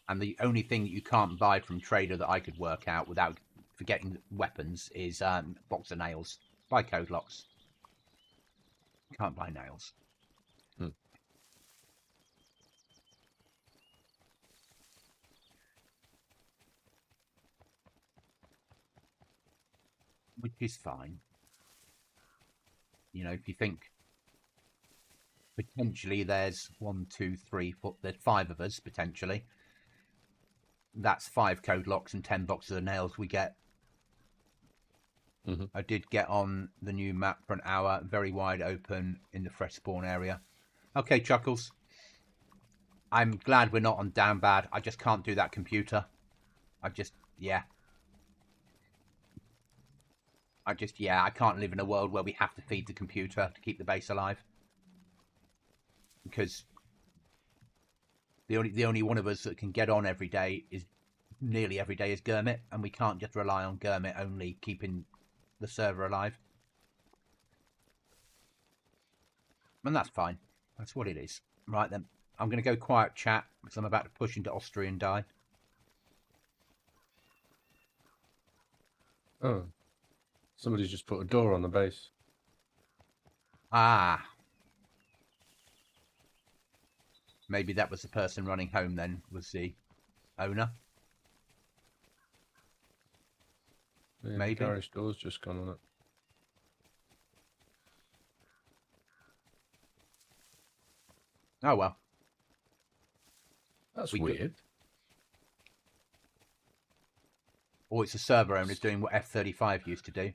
And the only thing that you can't buy from Trader that I could work out without forgetting weapons is box of nails. Buy code locks. Can't buy nails. Which is fine. You know, if you think potentially there's 1, 2, 3, 4, there's 5 of us potentially. That's 5 code locks and 10 boxes of nails we get. I did get on the new map for an hour, very wide open in the fresh spawn area. Okay, Chuckles. I'm glad we're not on down bad. I just can't do that computer. I can't live in a world where we have to feed the computer to keep the base alive. Because the only one of us that can get on every day is nearly every day is Gurmit, and we can't just rely on Gurmit only keeping the server alive. And that's fine. That's what it is. Right then, I'm going to go quiet chat because I'm about to push into Austria and die. Oh. Somebody's just put a door on the base. Ah. Maybe that was the person running home then, was the owner. Yeah, Maybe. The garage door's just gone on it. Oh well. That's weird. Or it's a server owners doing what F-35 used to do.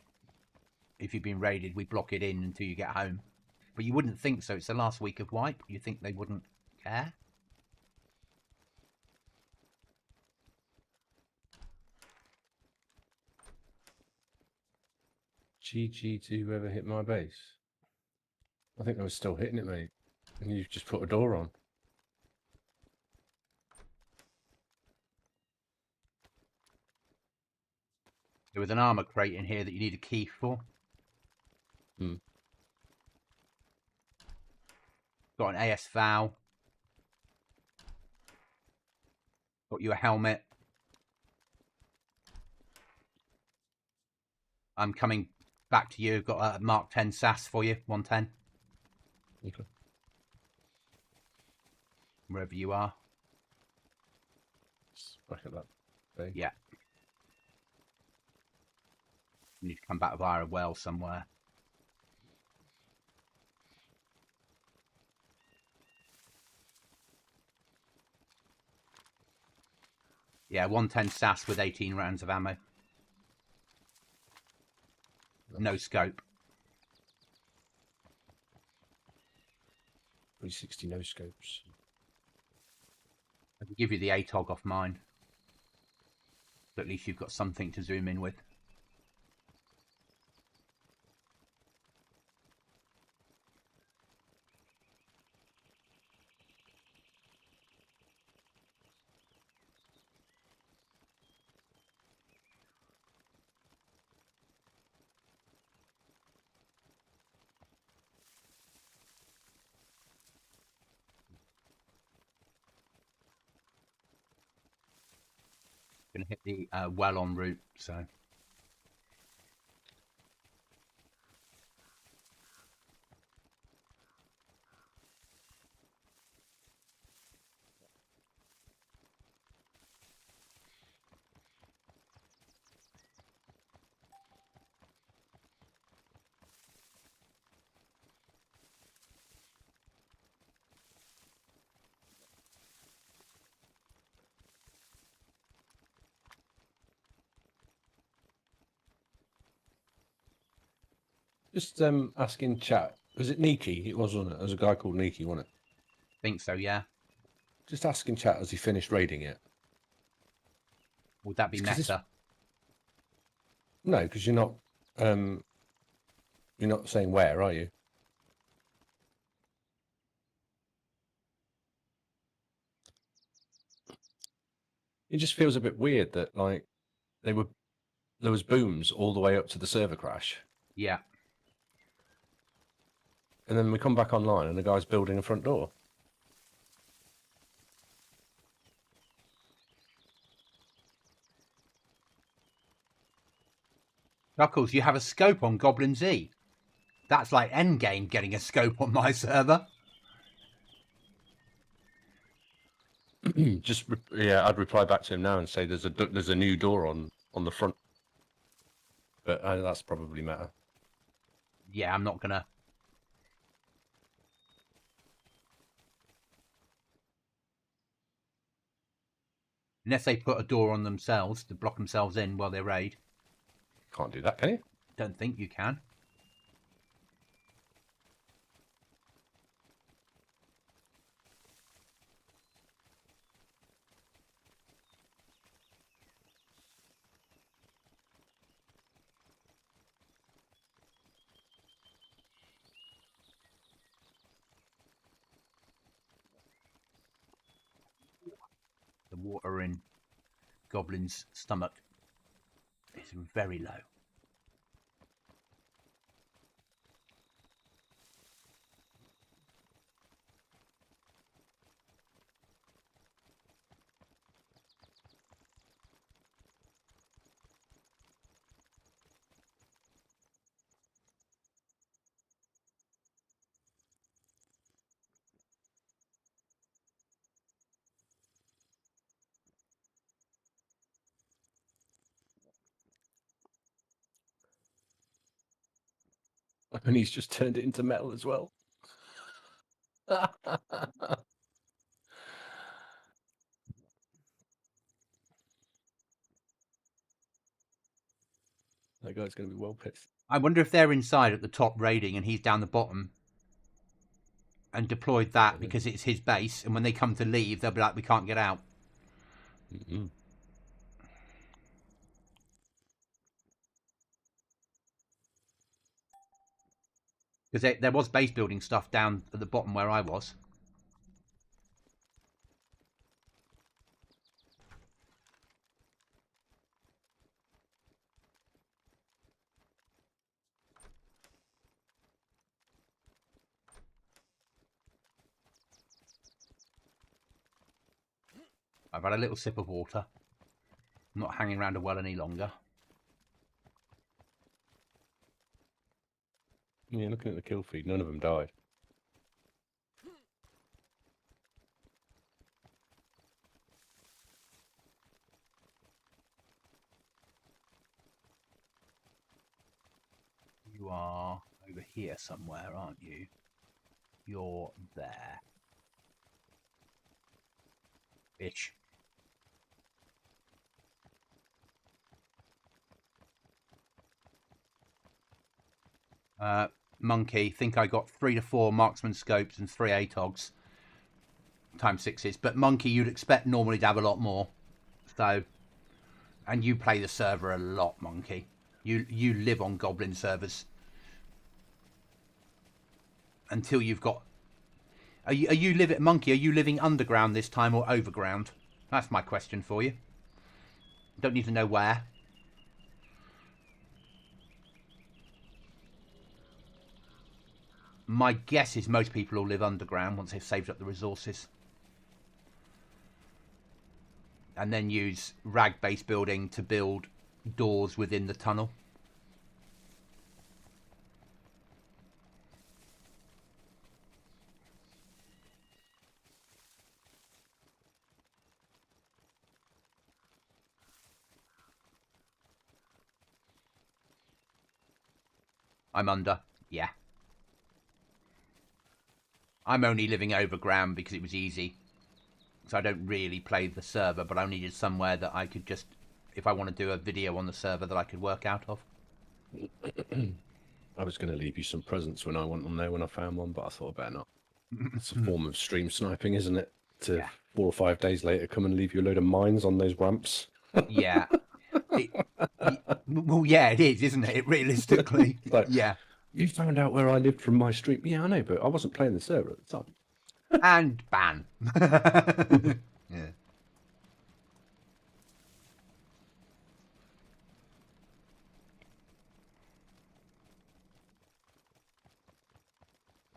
If you've been raided, we block it in until you get home. But you wouldn't think so. It's the last week of wipe. You think they wouldn't care? GG to whoever hit my base. I think I was still hitting it, mate. And you've just put a door on. There was an armor crate in here that you need a key for. Hmm. Got an AS Val. Got you a helmet. I'm coming back to you. Got a Mark 10 SAS for you. 110. Okay. Wherever you are. Back at that bay. Yeah. You need to come back via a well somewhere. Yeah, 110 SAS with 18 rounds of ammo. No scope. 360 no scopes. I can give you the ATOG off mine. But at least you've got something to zoom in with. Gonna hit the well en route, so. Just asking chat. Was it Niki? It was, wasn't it? There was a guy called Niki, wasn't it? Think so, yeah. Just asking chat, has he finished raiding it? Would that be It's 'cause it's- meta? No, because you're not saying where, are you? It just feels a bit weird that like there was booms all the way up to the server crash, Yeah. and then we come back online and the guy's building a front door. Chuckles, you have a scope on GoblinZ. That's like endgame getting a scope on my server. Yeah, I'd reply back to him now and say there's a new door on the front, but that's probably meta. Yeah, I'm not gonna. Unless they put a door on themselves to block themselves in while they raid. Can't do that, can you? Don't think you can. The water in Goblin's stomach is very low. And he's just turned it into metal as well. That guy's going to be well pissed. I wonder if they're inside at the top raiding and he's down the bottom and deployed that because it's his base, and when they come to leave, they'll be like, we can't get out. Mm-hmm. Because there was base building stuff down at the bottom where I was. I've had a little sip of water. I'm not hanging around a well any longer. Yeah, looking at the kill feed, none of them died. You are over here somewhere, aren't you? You're there. Ish. Monkey, think I got 3 to 4 marksman scopes and 3 ATOGs. Times 6s. But Monkey, you'd expect normally to have a lot more. So, and you play the server a lot, Monkey. You live on Goblin servers. Until you've got... Are you living... Monkey, are you living underground this time or overground? That's my question for you. Don't need to know where. My guess is most people will live underground once they've saved up the resources. And then use rag base building to build doors within the tunnel. I'm under. Yeah. I'm only living overground because it was easy. So I don't really play the server, but I needed somewhere that I could just, if I want to do a video on the server, that I could work out of. I was going to leave you some presents when I went on there when I found one, but I thought I better not. It's a form of stream sniping, isn't it? To 4 or 5 days later come and leave you a load of mines on those ramps. Yeah. Well, yeah, it is, isn't it? Realistically. Like, yeah. You found out where I lived from my stream. Yeah, I know, but I wasn't playing the server at the time. And ban. Yeah.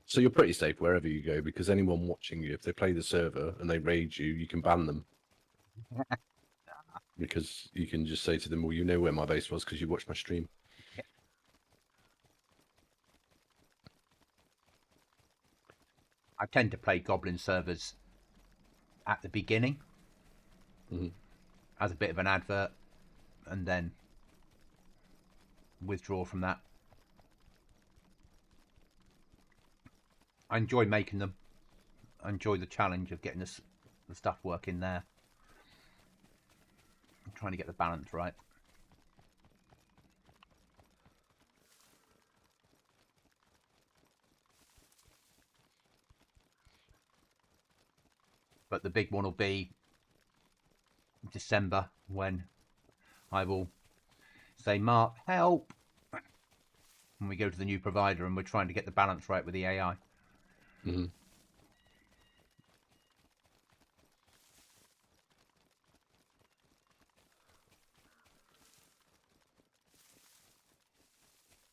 So you're pretty safe wherever you go, because anyone watching you, if they play the server and they raid you, you can ban them. Because you can just say to them, well, you know where my base was because you watched my stream. I tend to play Goblin servers at the beginning as a bit of an advert and then withdraw from that. I enjoy making them. I enjoy the challenge of getting the stuff working there. I'm trying to get the balance right. But the big one will be December, when I will say, Mark, help! When we go to the new provider and we're trying to get the balance right with the AI. Mm-hmm.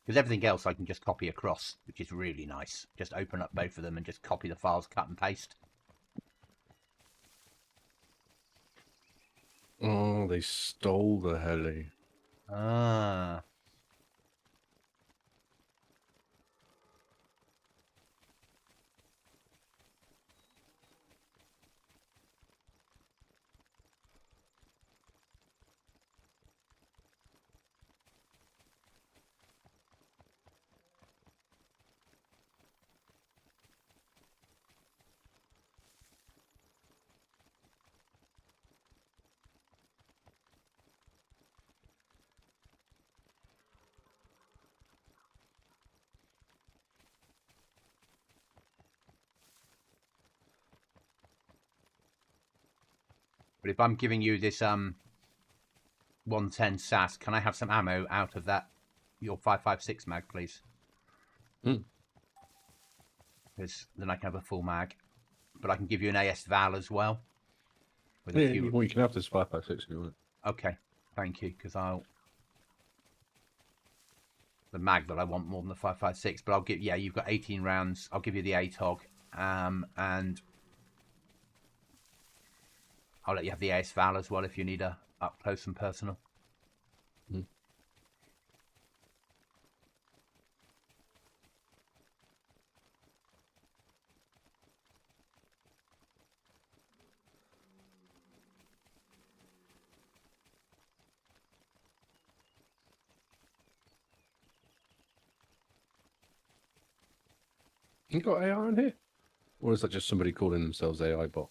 Because everything else I can just copy across, which is really nice. Just open up both of them and just copy the files, cut and paste. Oh, they stole the heli. Ah. But if I'm giving you this 110 SAS, can I have some ammo out of that? Your 5.56 mag, please. Mm. Because then I can have a full mag. But I can give you an AS Val as well. With Yeah, a few... well, you can have this 5.56 if you want. Okay, thank you. Because I'll... The mag that I want more than the 5.56. But I'll give... Yeah, you've got 18 rounds. I'll give you the ATOG. And... I'll let you have the AS Val as well if you need a up close and personal. Mm. You got AI on here? Or is that just somebody calling themselves AI bot?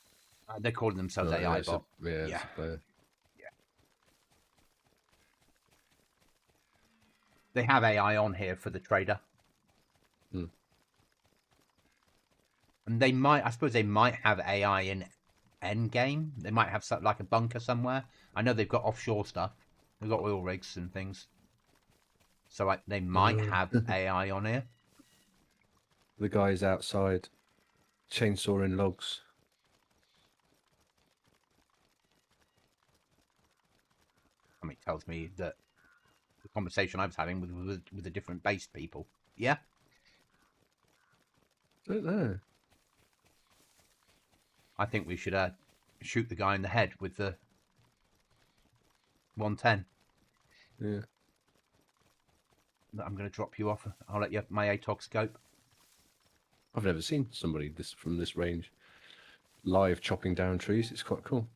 They're calling themselves Oh, AI yeah, bot. Yeah, Yeah. it's a player. They have AI on here for the trader. Hmm. And they might, I suppose they might have AI in endgame. They might have something like a bunker somewhere. I know they've got offshore stuff. They've got oil rigs and things. So they might have AI on here. The guy's outside chainsawing logs. I mean, it tells me that the conversation I was having with the different base people. Yeah? Don't know. I think we should shoot the guy in the head with the 110. Yeah. I'm going to drop you off. I'll let you have my ATOG scope. I've never seen somebody from this range live chopping down trees. It's quite cool.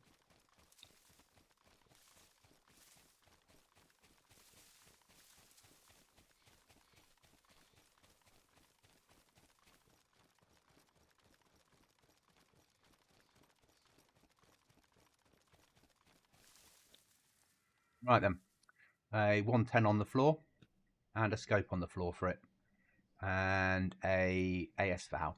Right then. A 110 on the floor and a scope on the floor for it. And a AS Val.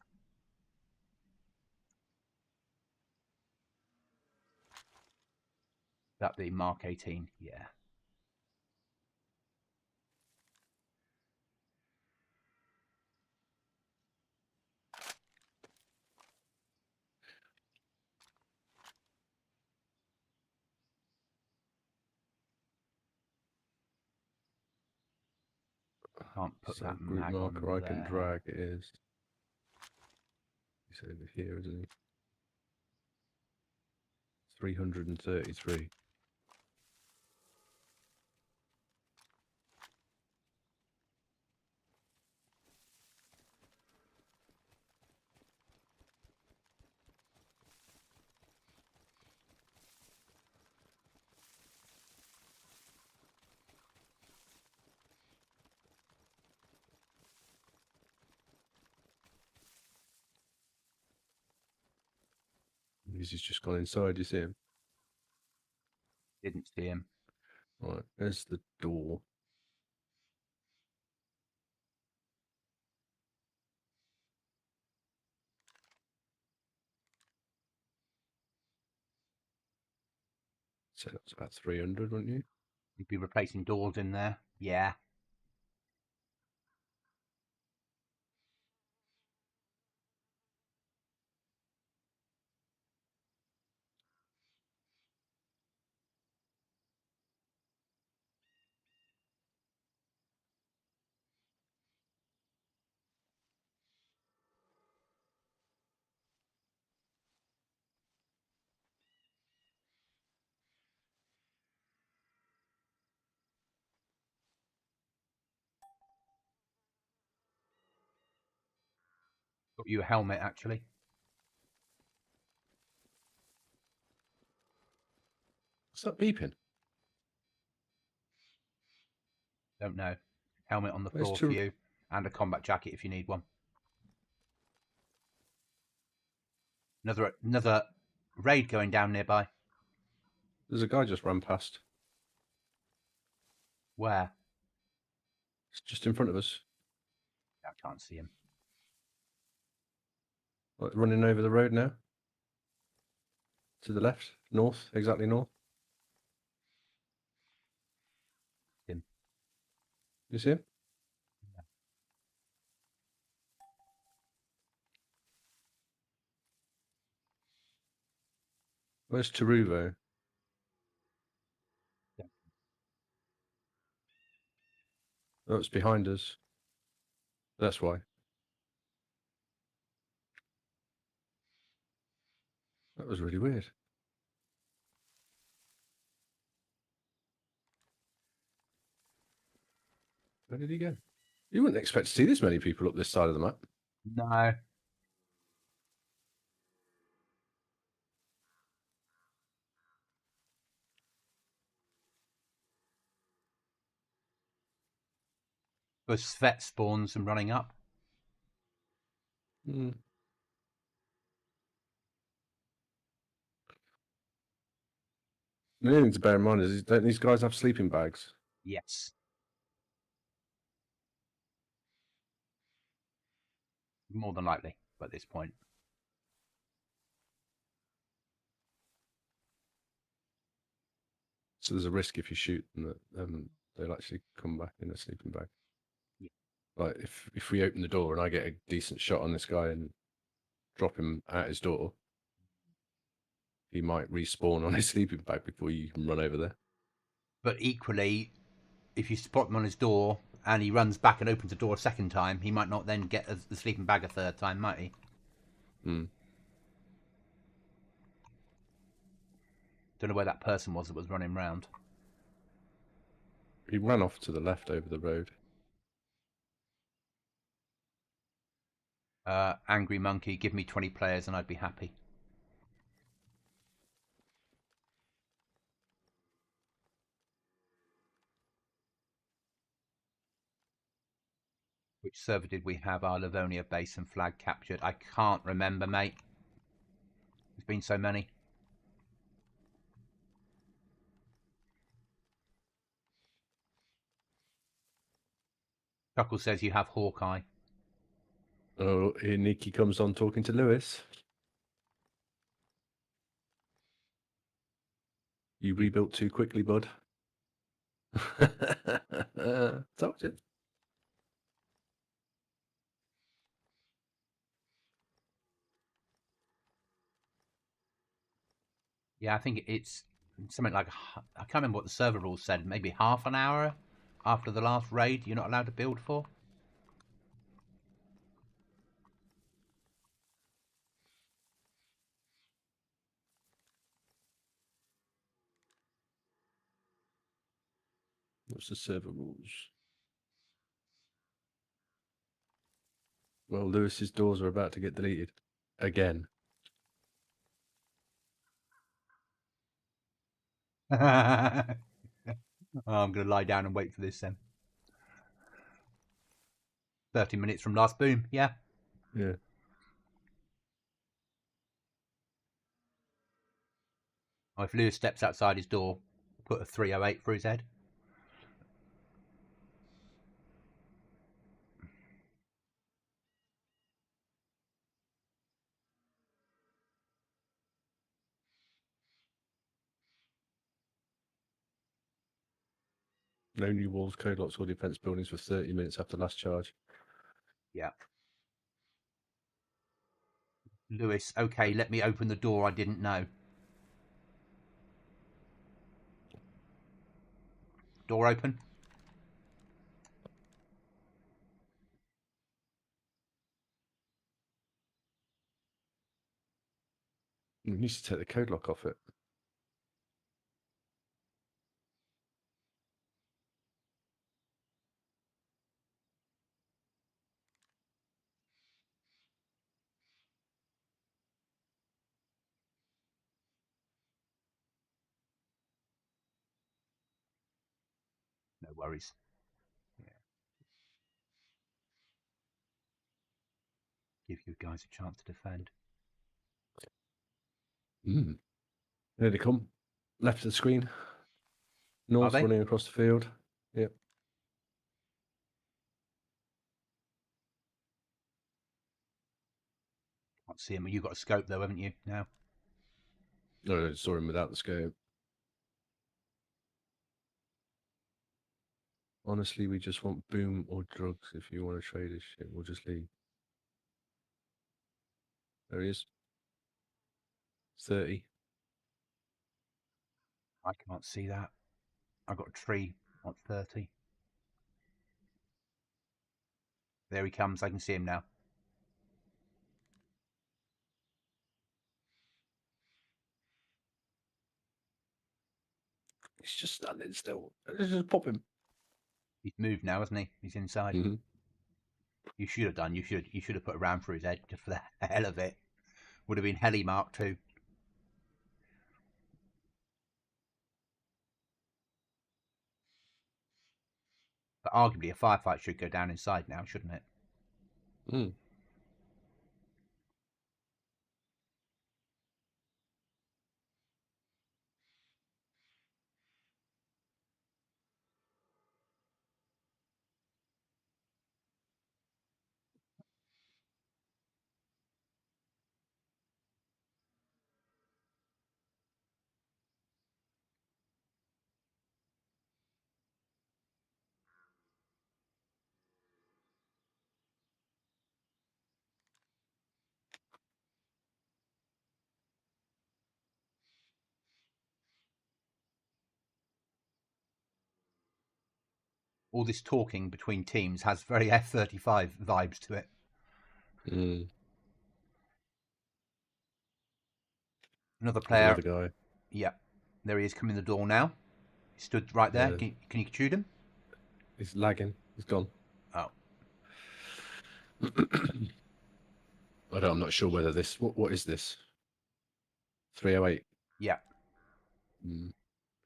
That the Mark 18, yeah. Can't put So that group mag marker on I can there. drag it is. He's over here, isn't he? 333. He's just gone inside, you see him? Didn't see him. Right, there's the door. So that's about 300, wouldn't you? You'd be replacing doors in there. Yeah. Got you a helmet, actually. What's that beeping? Don't know. Helmet on the Where's floor for you. And a combat jacket if you need one. Another raid going down nearby. There's a guy just ran past. Where? It's just in front of us. I can't see him. Like, running over the road now. To the left, north, exactly north. Him. You see him? Where's Taruvo? Yeah. Oh, it's behind us. That's why. That was really weird. Where did he go? You wouldn't expect to see this many people up this side of the map. No. There's Svet spawns and running up. Mm. The only thing to bear in mind is, don't these guys have sleeping bags? Yes. More than likely at this point. So there's a risk if you shoot them that they'll actually come back in a sleeping bag. Yeah. Like if we open the door and I get a decent shot on this guy and drop him at his door, he might respawn on his sleeping bag before you can run over there. But equally, if you spot him on his door and he runs back and opens the door a second time, he might not then get the sleeping bag a third time, might he? Hmm. Don't know where that person was that was running round. He ran off to the left over the road. Angry Monkey, give me 20 players and I'd be happy. Which server did we have our Livonia base and flag captured? I can't remember, mate. There's been so many. Chuckle says you have Hawkeye. Oh, here Nikki comes on talking to Lewis. You rebuilt too quickly, bud. Told you. Yeah, I think it's something like, I can't remember what the server rules said, maybe half an hour after the last raid you're not allowed to build for. What's the server rules? Well, Lewis's doors are about to get deleted. Again. I'm going to lie down and wait for this then. 30 minutes from last boom, yeah. Yeah. Or if Lewis steps outside his door, put a 308 for his head. No new walls, code locks, or defense buildings for 30 minutes after last charge. Yeah. Lewis, okay, let me open the door, I didn't know. Door open. You need to take the code lock off it. No worries. Yeah. Give you guys a chance to defend. Here they come. Left of the screen. North they? running across the field. Yep. Can't see him. You've got a scope though, haven't you? Now. Oh, I saw him without the scope. Honestly, we just want boom or drugs. If you want to trade this shit, we'll just leave. There he is. 30. I can't see that. I've got a tree on 30. There he comes. I can see him now. He's just standing still. Let's just pop him. He's moved now, hasn't he? He's inside. Mm-hmm. You should have done. You should have put a round for his head just for the hell of it. Would have been heli Mark too. But arguably, a firefight should go down inside now, shouldn't it? Mm. All this talking between teams has very F-35 vibes to it. Mm. Another There's player. another guy. Yeah, there he is coming the door now. He stood right there. Yeah. Can you shoot him? He's lagging. He's gone. Oh, I'm not sure whether this. What is this? 308. yeah. Mm.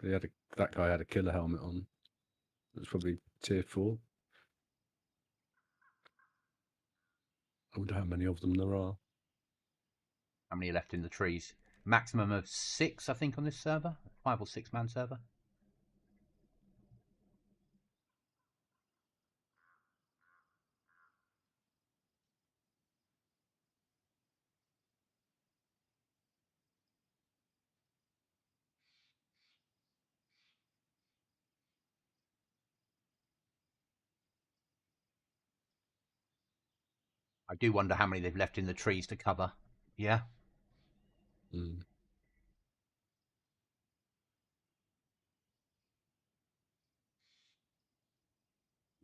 But that guy had a killer helmet on. It was probably tier 4. I wonder how many of them there are. How many are left in the trees? Maximum of 6, I think, on this server. 5 or 6 man server. I do wonder how many they've left in the trees to cover. Yeah. Mm.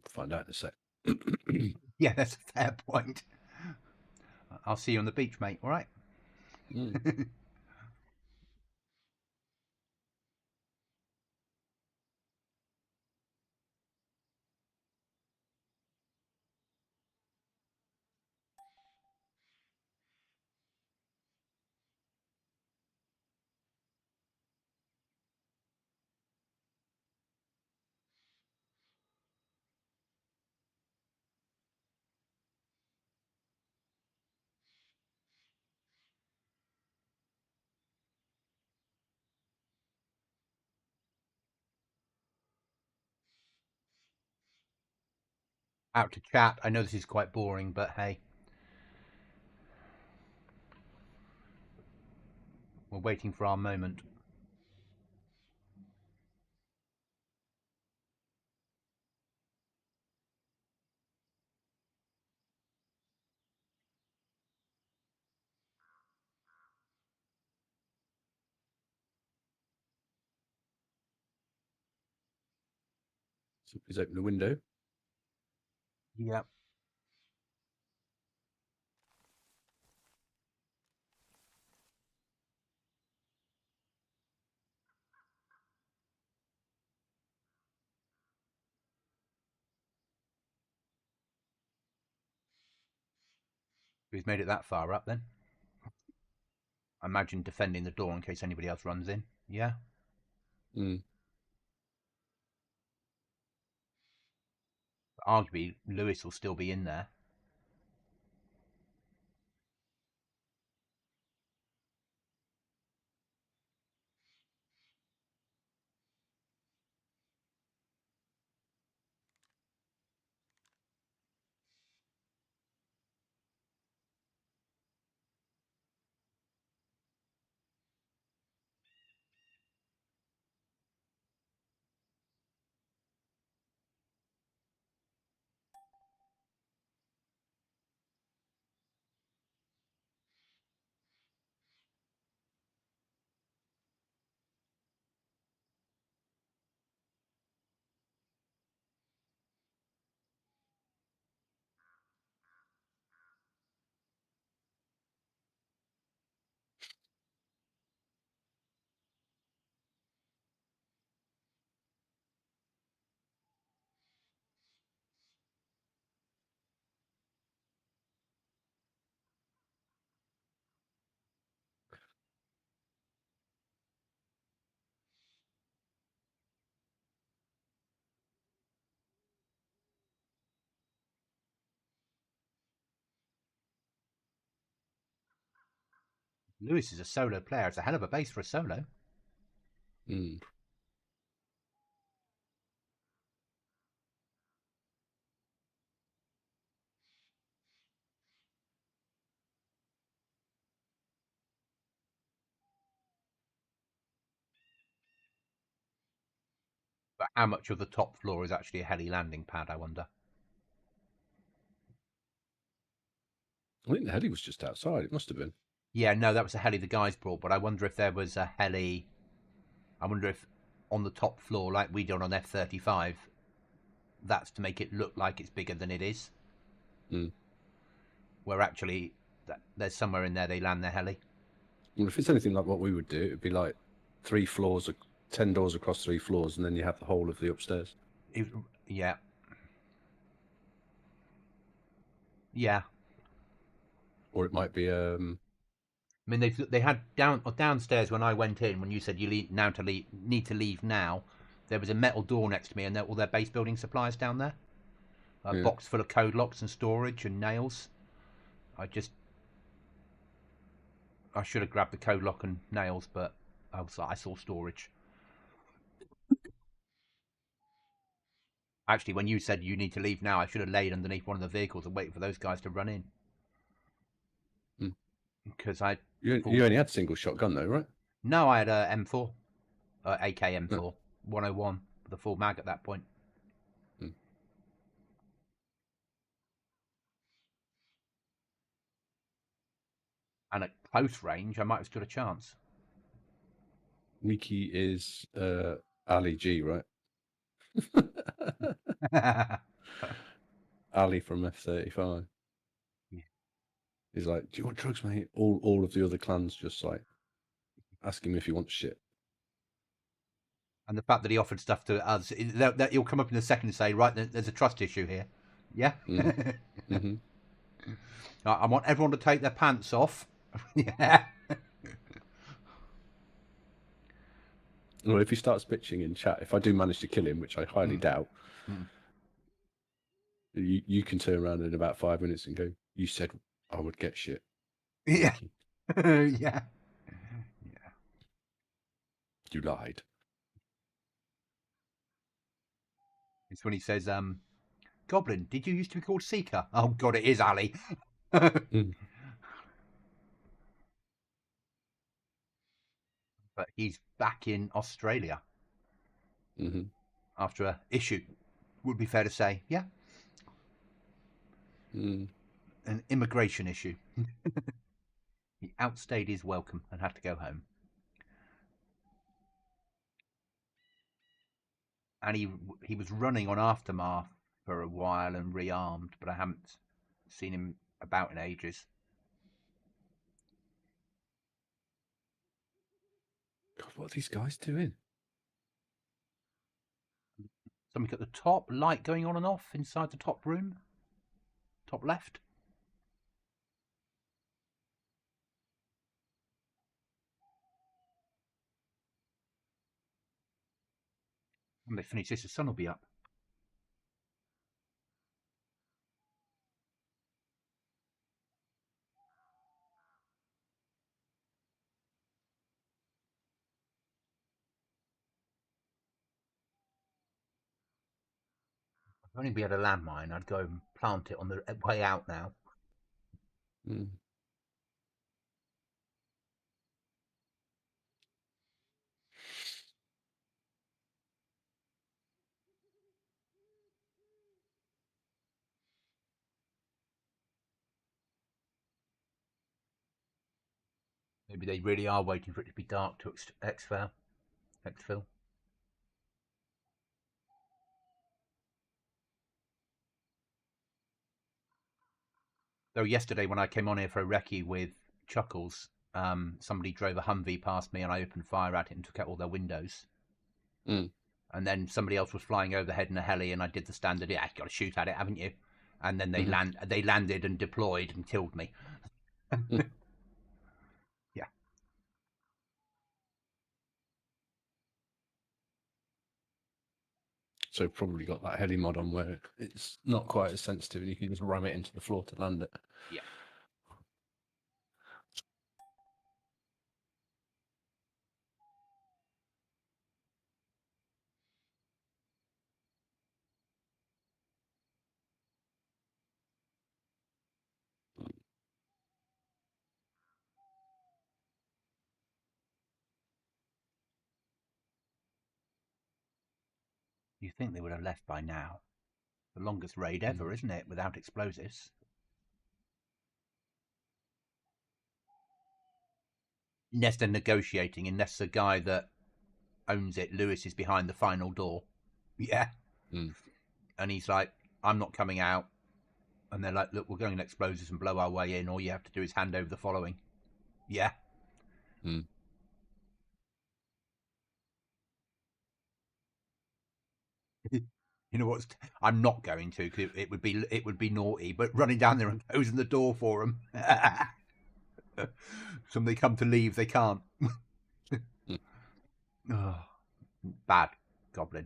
Find out in a sec. Yeah, that's a fair point. I'll see you on the beach, mate. All right. Mm. Out to chat. I know this is quite boring, but hey, we're waiting for our moment. So he's opened the window. Yep. We've made it that far up then. I imagine defending the door in case anybody else runs in. Yeah. Mm. But arguably, Lewis will still be in there. Lewis is a solo player. It's a hell of a base for a solo. Mm. But how much of the top floor is actually a heli landing pad, I wonder? I think the heli was just outside. It must have been. Yeah, no, that was a heli the guys brought, but I wonder if there was a heli. I wonder if on the top floor, like we done on F-35, that's to make it look like it's bigger than it is. Mm. Where actually, there's somewhere in there they land their heli. Well, if it's anything like what we would do, it'd be like 3 floors, 10 doors across 3 floors, and then you have the whole of the upstairs. Yeah. Yeah. Or it might be I mean, they had downstairs when I went in. When you said you need to leave now, there was a metal door next to me, and all their base building supplies down there. A Yeah. box full of code locks and storage and nails. I should have grabbed the code lock and nails, but I saw storage. Actually, when you said you need to leave now, I should have laid underneath one of the vehicles and waited for those guys to run in. Because you only had single shotgun though, right? No, I had a M4, AK M4, 101 with a full mag at that point. Hmm. And at close range, I might have stood a chance. Miki is Ali G, right? Ali from F-35. Yeah. He's like, "Do you want drugs, mate?" All of the other clans just like ask him if he wants shit. And the fact that he offered stuff to us, he'll come up in a second and say, right, there's a trust issue here. Yeah? Mm-hmm. I want everyone to take their pants off. Yeah. Well, if he starts bitching in chat, if I do manage to kill him, which I highly doubt, you can turn around in about 5 minutes and go, "You said I would get shit." Yeah. Yeah. You lied. It's when he says, Goblin, did you used to be called Seeker? Oh, God, it is Ali. But he's back in Australia after an issue, would be fair to say. Yeah. An immigration issue. He outstayed his welcome and had to go home. And he was running on Aftermath for a while and rearmed, but I haven't seen him about in ages. God, what are these guys doing? Something at the top, light going on and off inside the top room. Top left. When they finish this, the sun will be up. If only we had a landmine, I'd go and plant it on the way out now. Maybe they really are waiting for it to be dark to exfil. Though yesterday when I came on here for a recce with Chuckles, somebody drove a Humvee past me and I opened fire at it and took out all their windows. And then somebody else was flying overhead in a heli and I did the standard, yeah, you've got to shoot at it, haven't you? And then they landed and deployed and killed me. Yeah. So probably got that heli mod on where it's not quite as sensitive and you can just ram it into the floor to land it. Yeah. You think they would have left by now? The longest raid ever, isn't it? Without explosives. Unless they're negotiating, unless the guy that owns it, Lewis, is behind the final door. Yeah. And he's like, I'm not coming out. And they're like, look, we're going to explosives and blow our way in. All you have to do is hand over the following. Yeah. You know what? I'm not going to, because it would be naughty. But running down there and closing the door for them. Somebody come to leave, they can't. Oh, bad Goblin.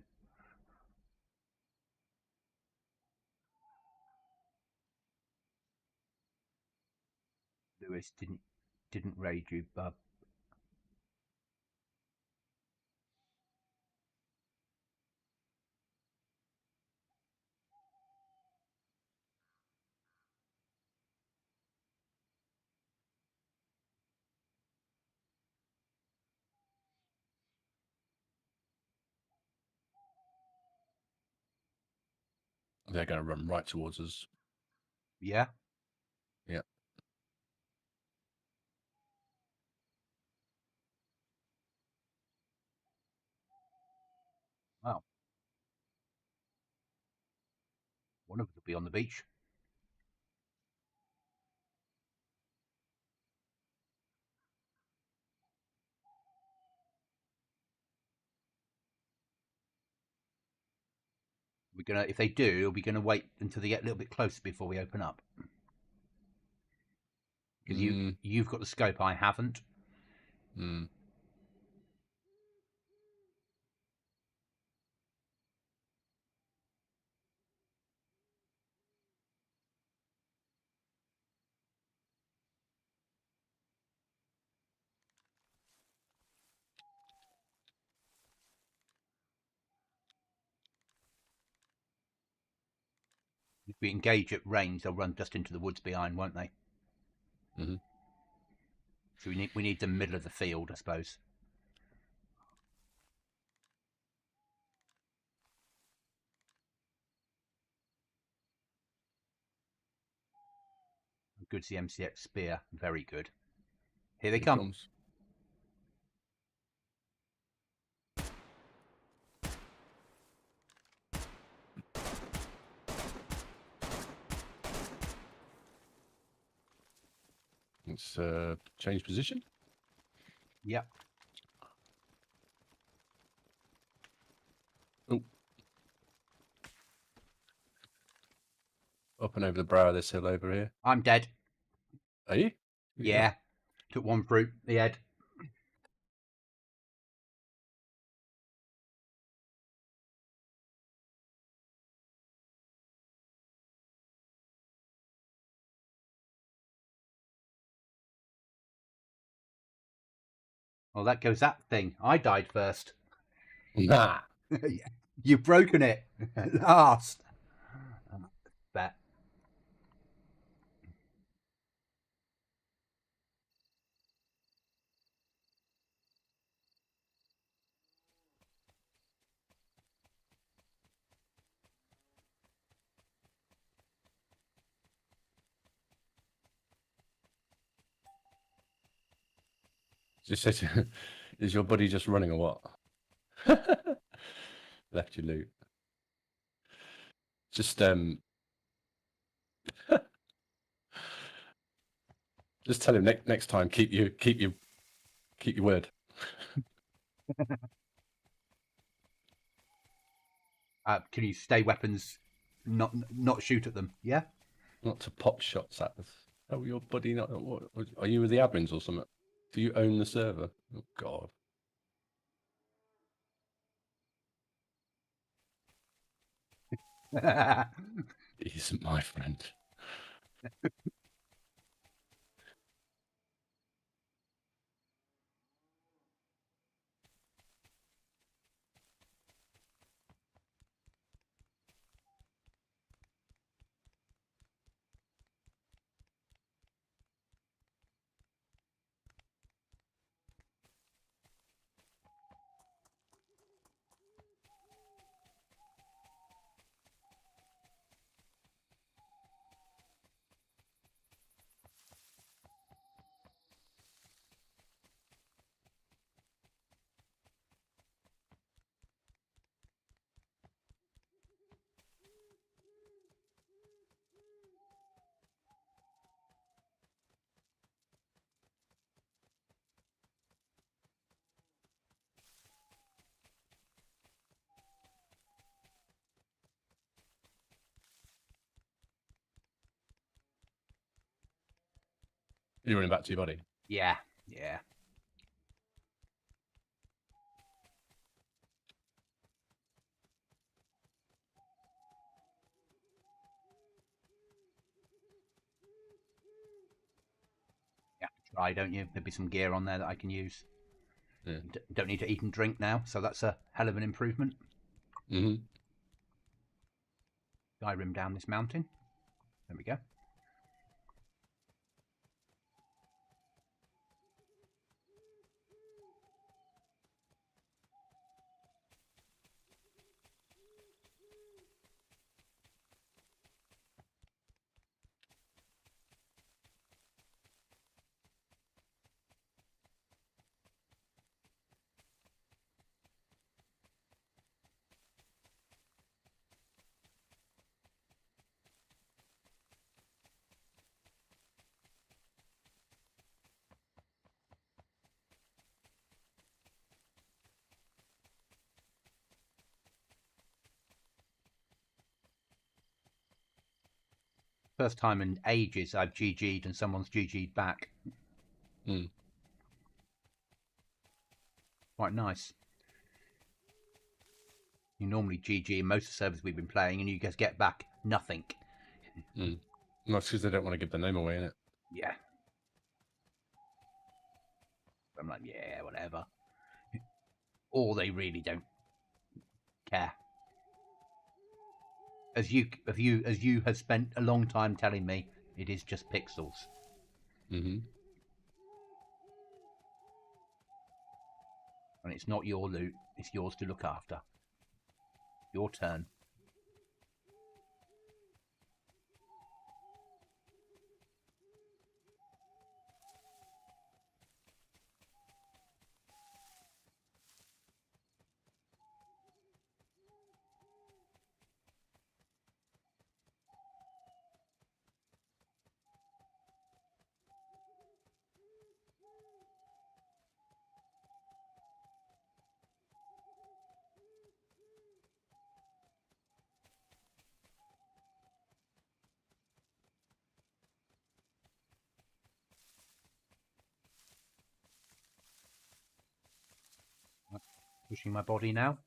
Lewis didn't raid you, bub. They're going to run right towards us. Yeah. Yeah. Wow. One of them will be on the beach. We're gonna, if they do, we're gonna wait until they get a little bit closer before we open up. Because you've got the scope, I haven't. If we engage at range, they'll run just into the woods behind, won't they? So we need the middle of the field, I suppose. Good's the MCX spear. Very good. Here they come. Comes. Let's change position. Yep. Oh. Up and over the brow of this hill over here. I'm dead. Are you? Yeah. Took one fruit. The head. Well, that goes that thing. I died first. Nah. You've broken it. At last. Bet. Just said, is your buddy just running or what? Left your loot. Just just tell him next time. Keep your word. Can you stay weapons? Not shoot at them. Yeah. Not to pop shots at us. Oh, your buddy. Not. What, are you with the admins or something? Do you own the server? Oh God. He isn't my friend. You're running back to your body. Yeah, yeah. You have to try, don't you? There'll be some gear on there that I can use. Yeah. Don't need to eat and drink now, so that's a hell of an improvement. Mm-hmm. Skyrim down this mountain. There we go. First time in ages I've GG'd and someone's GG'd back. Mm. Quite nice. You normally GG in most of the servers we've been playing and you just get back nothing. Mm. No, it's because they don't want to give their name away, innit? Yeah. I'm like, yeah, whatever. Or they really don't care. As you have spent a long time telling me, it is just pixels. Mm-hmm. And it's not your loot, it's yours to look after. Your turn. Pushing my body now.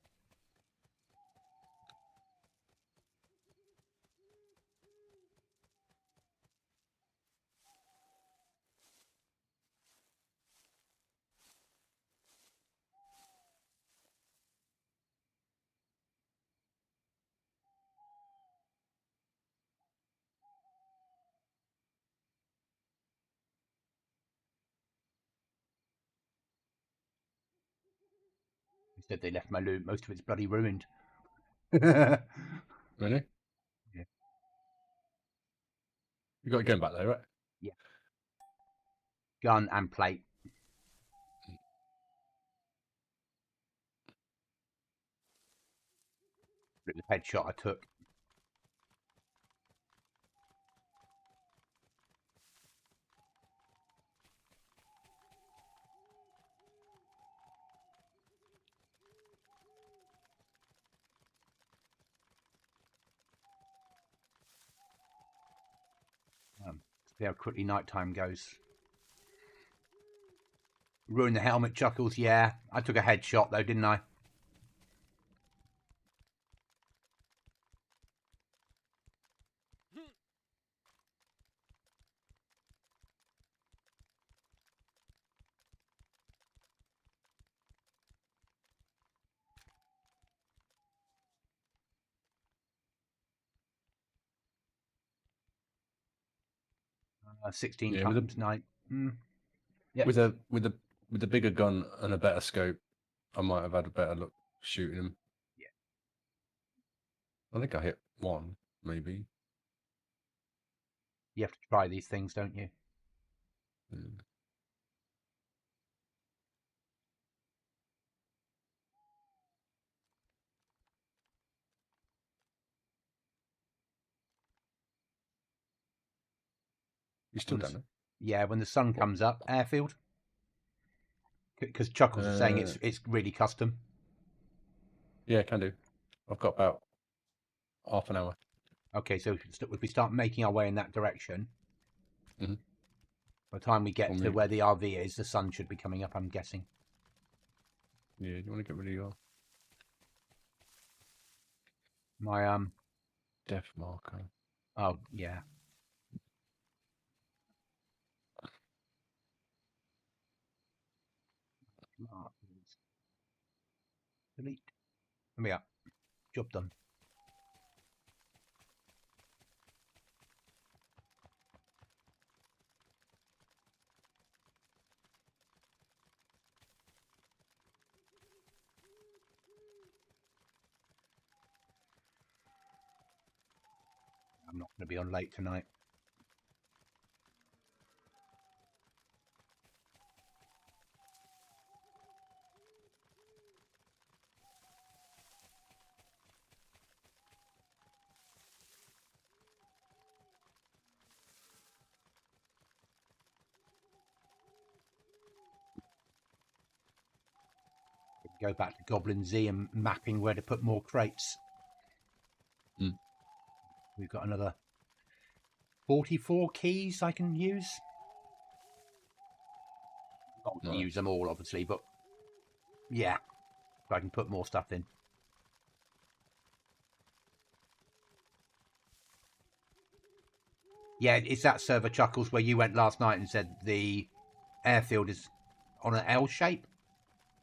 Instead they left my loot, most of it's bloody ruined. Yeah. Really? You got a gun back there, right? Yeah. Gun and plate. The headshot I took. See how quickly nighttime goes. Ruin the helmet, Chuckles. Yeah, I took a headshot though, didn't I? Uh, 16 Yeah, times night. Yeah. with a bigger gun and a better scope, I might have had a better look shooting him. Yeah. I think I hit one, maybe. You have to try these things, don't you? Mm. You still done it? Yeah, when the sun comes up, airfield. Because Chuckles is saying it's really custom. Yeah, can do. I've got about half an hour. Okay, so if we start making our way in that direction, Mhm. By the time we get Or to maybe- where the RV is, the sun should be coming up, I'm guessing. Yeah, do you want to get rid of your My, death marker? oh, yeah. Delete. Let me up. Job done. I'm not going to be on late tonight. Go back to GoblinZ and mapping where to put more crates. Mm. We've got another 44 keys I can use. Not to Nice. use them all, obviously, but yeah, I can put more stuff in. Yeah, it's that server Chuckles where you went last night and said the airfield is on an L shape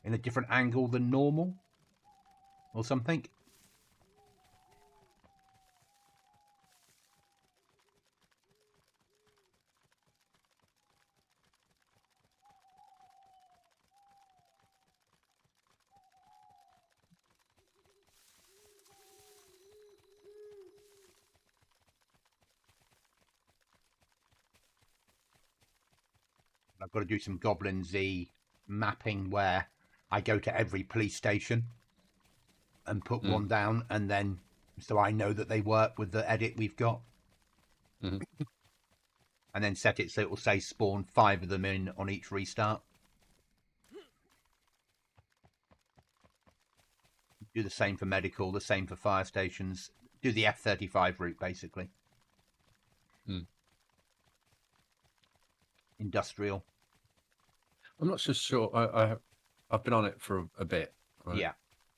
in a different angle than normal or something. I've got to do some GoblinZ mapping where I go to every police station and put one down, and then so I know that they work with the edit we've got. Mhm. And then set it so it will say spawn 5 of them in on each restart. Do the same for medical, the same for fire stations. Do the F-35 route, basically. Mm. Industrial. I'm not so sure. I've been on it for a bit. Right? Yeah.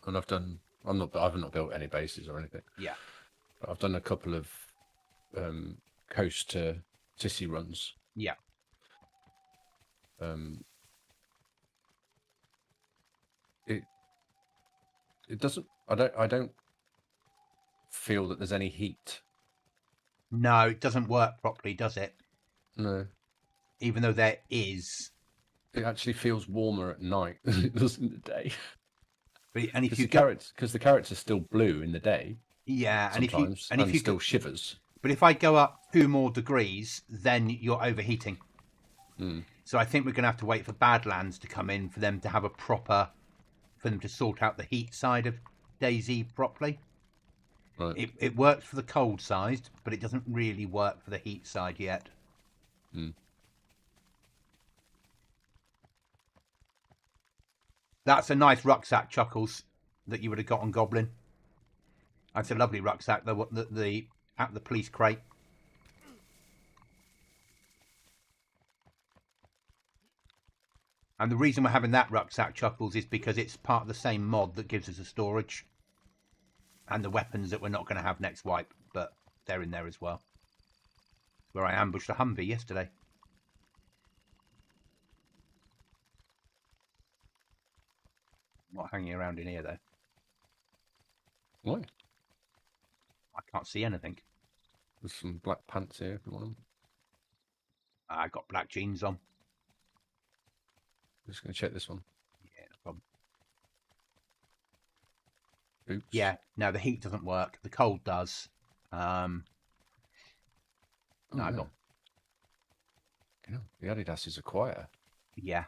And I've not built any bases or anything. Yeah. But I've done a couple of coast to Tissy runs. Yeah. It doesn't. I don't feel that there's any heat. No, it doesn't work properly, does it? No. Even though there is. It actually feels warmer at night than it does in the day. And if Because you the carrot's still blue in the day. yeah, Sometimes, and if you still shivers. But if I go up 2 more degrees, then you're overheating. Mm. So I think we're going to have to wait for Badlands to come in for them to have a proper, for them to sort out the heat side of DayZ properly. Right. It works for the cold side, but it doesn't really work for the heat side yet. Mm. That's a nice rucksack, Chuckles, that you would have got on Goblin. That's a lovely rucksack, at the police crate. And the reason we're having that rucksack, Chuckles, is because it's part of the same mod that gives us the storage and the weapons that we're not going to have next wipe, but they're in there as well. Where I ambushed a Humvee yesterday. I'm not hanging around in here, though. Why? I can't see anything. There's some black pants here if you want them. I got black jeans on. I'm just going to check this one. Yeah, no problem. Oops. Yeah, no, the heat doesn't work. The cold does. No, I got. You know, the Adidas are quieter. Yeah.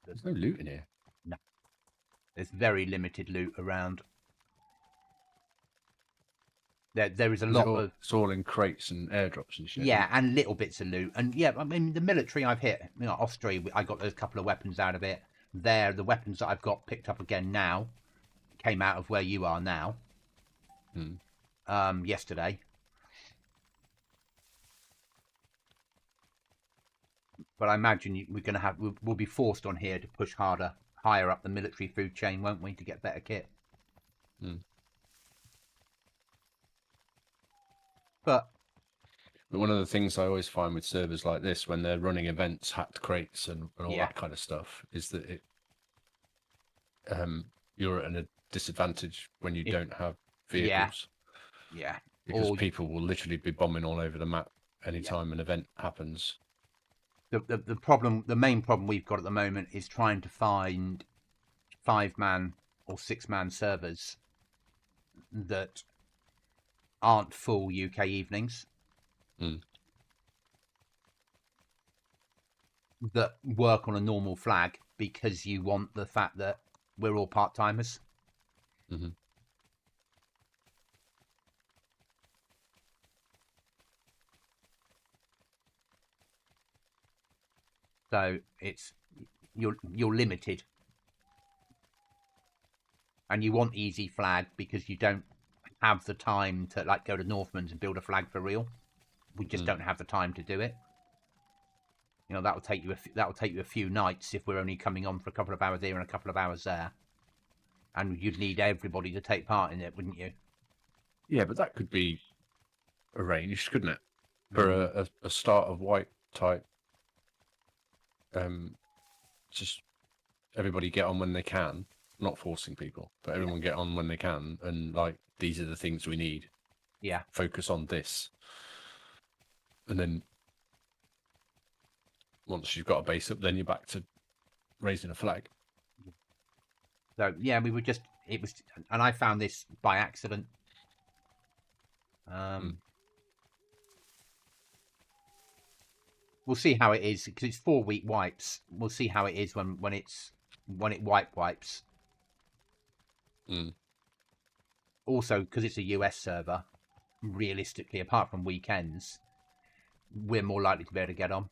There's no loot in here. No. There's very limited loot around. There is a lot of. It's all in crates and airdrops and shit. Yeah, and little bits of loot. And yeah, I mean, the military I've hit, you know, Austria, I got those couple of weapons out of it. There, the weapons that I've got picked up again now came out of where you are now. Yesterday. But I imagine we're going to have we'll be forced on here to push higher up the military food chain, won't we, to get better kit? But one of the things I always find with servers like this, when they're running events, hacked crates, and all that kind of stuff, is that you're at a disadvantage when you don't have vehicles. Yeah. Because people will literally be bombing all over the map anytime an event happens. The main problem we've got at the moment is trying to find 5-man or 6-man servers that aren't full UK evenings. That work on a normal flag, because you want the fact that we're all part-timers. So it's you're limited, and you want easy flag because you don't have the time to like go to Northman's and build a flag for real. We just don't have the time to do it. You know, that will take you a few nights if we're only coming on for a couple of hours here and a couple of hours there, and you'd need everybody to take part in it, wouldn't you? Yeah, but that could be arranged, couldn't it? For a start of white type. Just everybody get on when they can, not forcing people, but everyone get on when they can, and like, these are the things we need. Yeah. Focus on this. And then once you've got a base up, then you're back to raising a flag. So yeah, and I found this by accident. We'll see how it is, because it's 4-week wipes. We'll see how it is when it wipes. Also, because it's a US server, realistically, apart from weekends, we're more likely to be able to get on.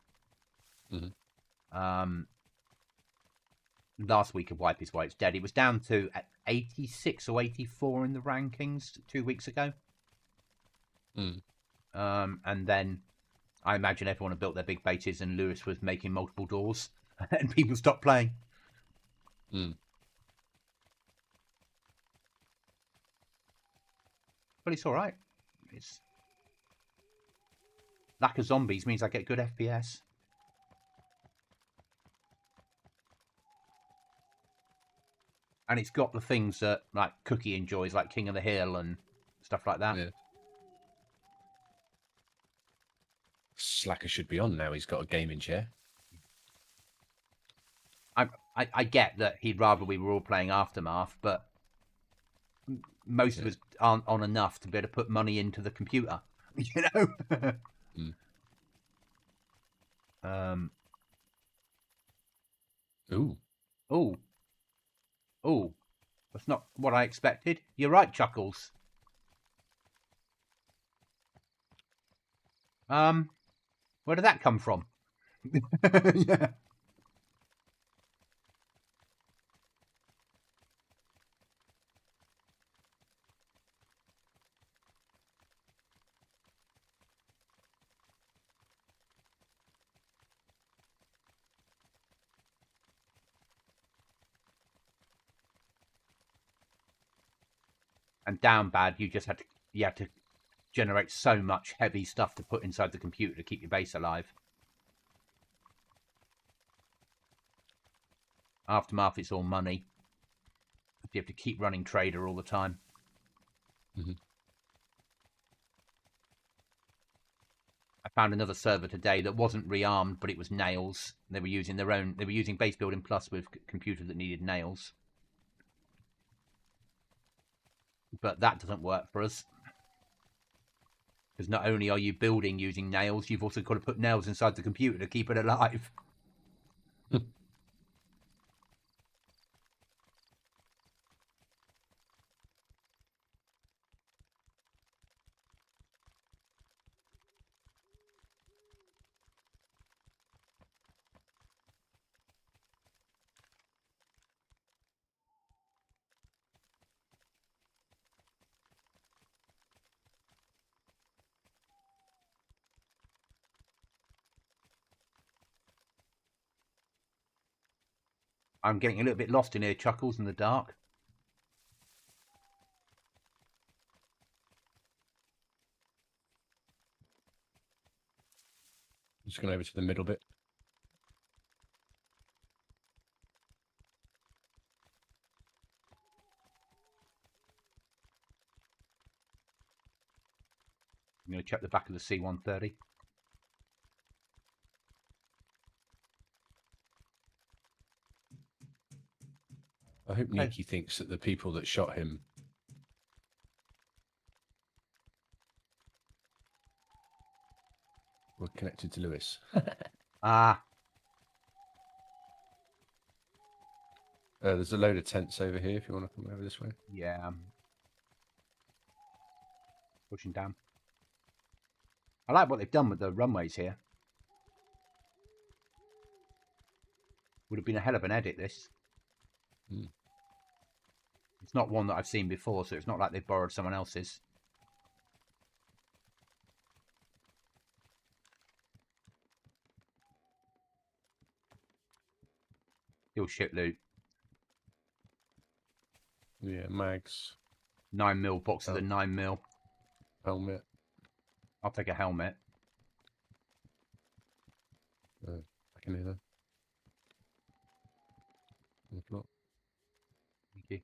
Last week of wipe is why it's dead. It was down to 86 or 84 in the rankings 2 weeks ago. And then I imagine everyone had built their big bases, and Lewis was making multiple doors, and people stopped playing. But it's all right. It's lack of zombies means I get good FPS. And it's got the things that like Cookie enjoys, like King of the Hill and stuff like that. Yeah. Slacker should be on now. He's got a gaming chair. I get that he'd rather we were all playing Aftermath, but most of us aren't on enough to be able to put money into the computer, you know. Ooh, that's not what I expected. You're right, Chuckles. Where did that come from? Yeah. And down bad, you had to generate so much heavy stuff to put inside the computer to keep your base alive. Aftermath, it's all money. You have to keep running Trader all the time. I found another server today that wasn't rearmed, but it was nails. They were using base building plus with computers that needed nails. But that doesn't work for us. Because not only are you building using nails, you've also got to put nails inside the computer to keep it alive. I'm getting a little bit lost in here, Chuckles, in the dark. Just going over to the middle bit. I'm going to check the back of the C-130. I hope Niki thinks that the people that shot him were connected to Lewis. Ah, There's a load of tents over here if you want to come over this way. yeah. Pushing down. I like what they've done with the runways here. Would have been a hell of an edit, this. Hmm. It's not one that I've seen before, so it's not like they've borrowed someone else's. Still shit loot. Yeah, mags, 9mm boxes of 9mm. helmet. I'll take a helmet. I can hear that. If not, Thank you.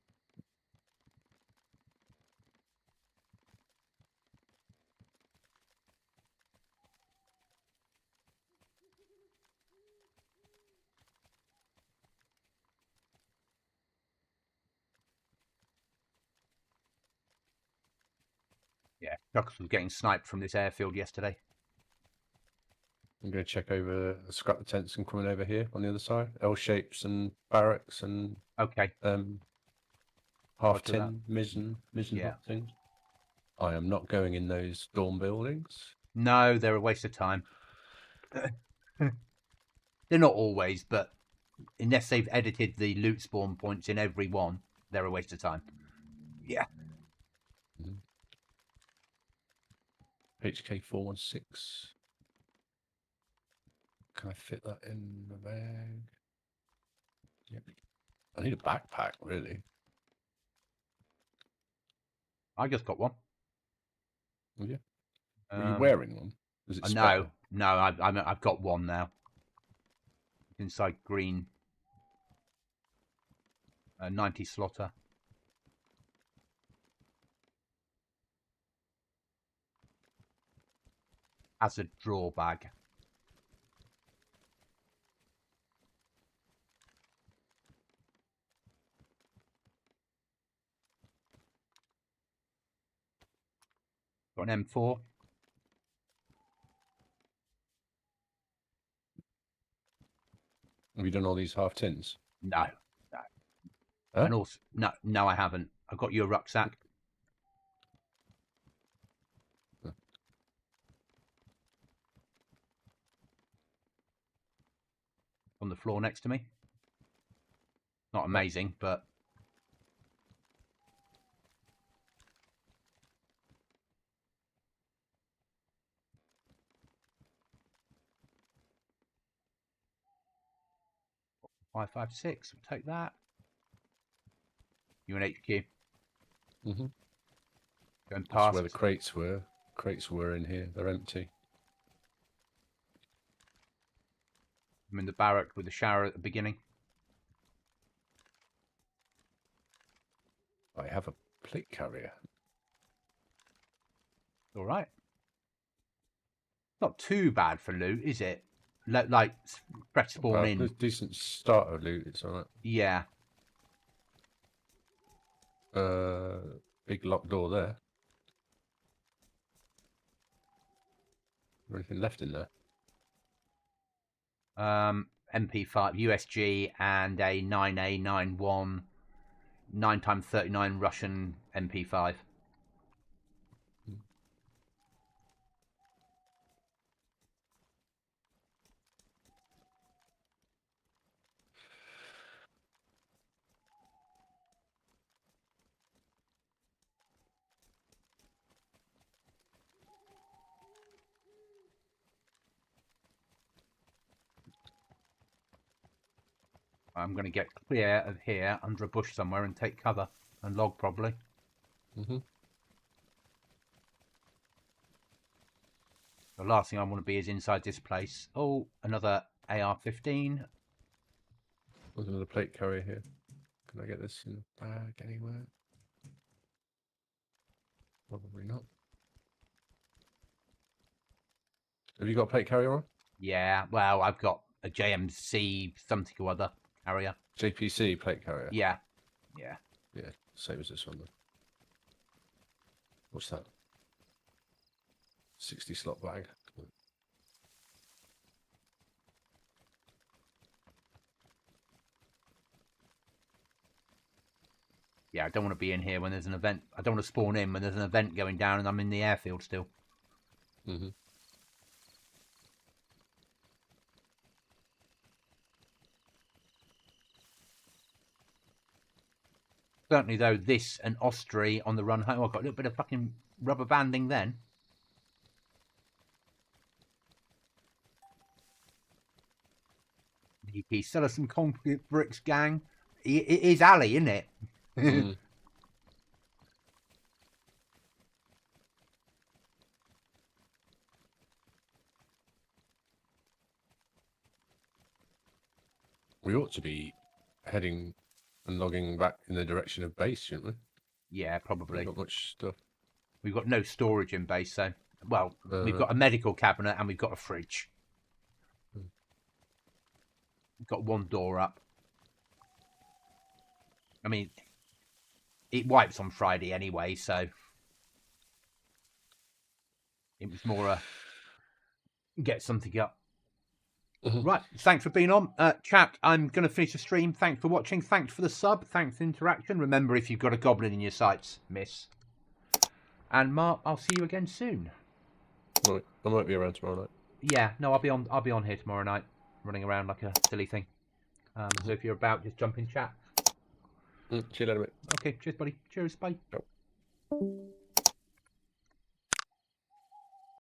Yeah, Chuckles was getting sniped from this airfield yesterday. I'm going to check over, scrap the tents and coming over here on the other side. L shapes and barracks and Okay. half Roger tin, mizzen Yeah. things. I am not going in those dorm buildings. No, they're a waste of time. They're not always, but unless they've edited the loot spawn points in every one, they're a waste of time. Yeah. HK 416. Can I fit that in the bag? Yep. I need a backpack, really. I just got one. Oh, yeah. Are you wearing one? Is it no, spare? no, I've got one now. Inside green. 90 slotter. As a draw bag. Got an M4. Have you done all these half tins? No. Huh? And also, no, I haven't. I've got your rucksack. Huh. On the floor next to me. Not amazing, but... Five, 556. We'll take that. You and HQ. Mm-hmm. Going That's past. where the crates were. Crates were in here. They're empty. I'm in the barrack with the shower at the beginning. I have a plate carrier. All right. Not too bad for loot, is it? Like, press spawn in. There's decent starter loot. It's all right. Yeah. Big locked door there. Is there anything left in there? MP5 USG and a 9A91 9x39 Russian MP5. I'm going to get clear of here under a bush somewhere and take cover and log probably. Mm-hmm. The last thing I want to be is inside this place. Oh, another AR-15. There's another plate carrier here. Can I get this in the bag anywhere? Probably not. Have you got a plate carrier on? Yeah, well, I've got a JMC something or other carrier. JPC plate carrier? Yeah, yeah. Yeah, same as this one then. What's that? 60 slot bag. Yeah, I don't want to be in here when there's an event. I don't want to spawn in when there's an event going down and I'm in the airfield still. Mm-hmm. Certainly, though, this and Ostry on the run home. I've got a little bit of fucking rubber banding then. DP, sell us some concrete bricks, gang. It is Ali, isn't it? Mm. We ought to be heading and logging back in the direction of base, shouldn't we? Yeah, probably. We've got much stuff. We've got no storage in base, so... Well, we've Uh, got a medical cabinet and we've got a fridge. Hmm. We've got one door up. I mean, it wipes on Friday anyway, so... It was more a... Get something up. Mhm. Right, thanks for being on. Chat, I'm going to finish the stream. Thanks for watching. Thanks for the sub. Thanks for the interaction. Remember, if you've got a goblin in your sights, miss. And Mark, I'll see you again soon. Right. I might be around tomorrow night. Yeah, no, I'll be on here tomorrow night, running around like a silly thing. So if you're about, just jump in chat. See you later, mate. Okay, cheers, buddy. Cheers, bye. Ciao.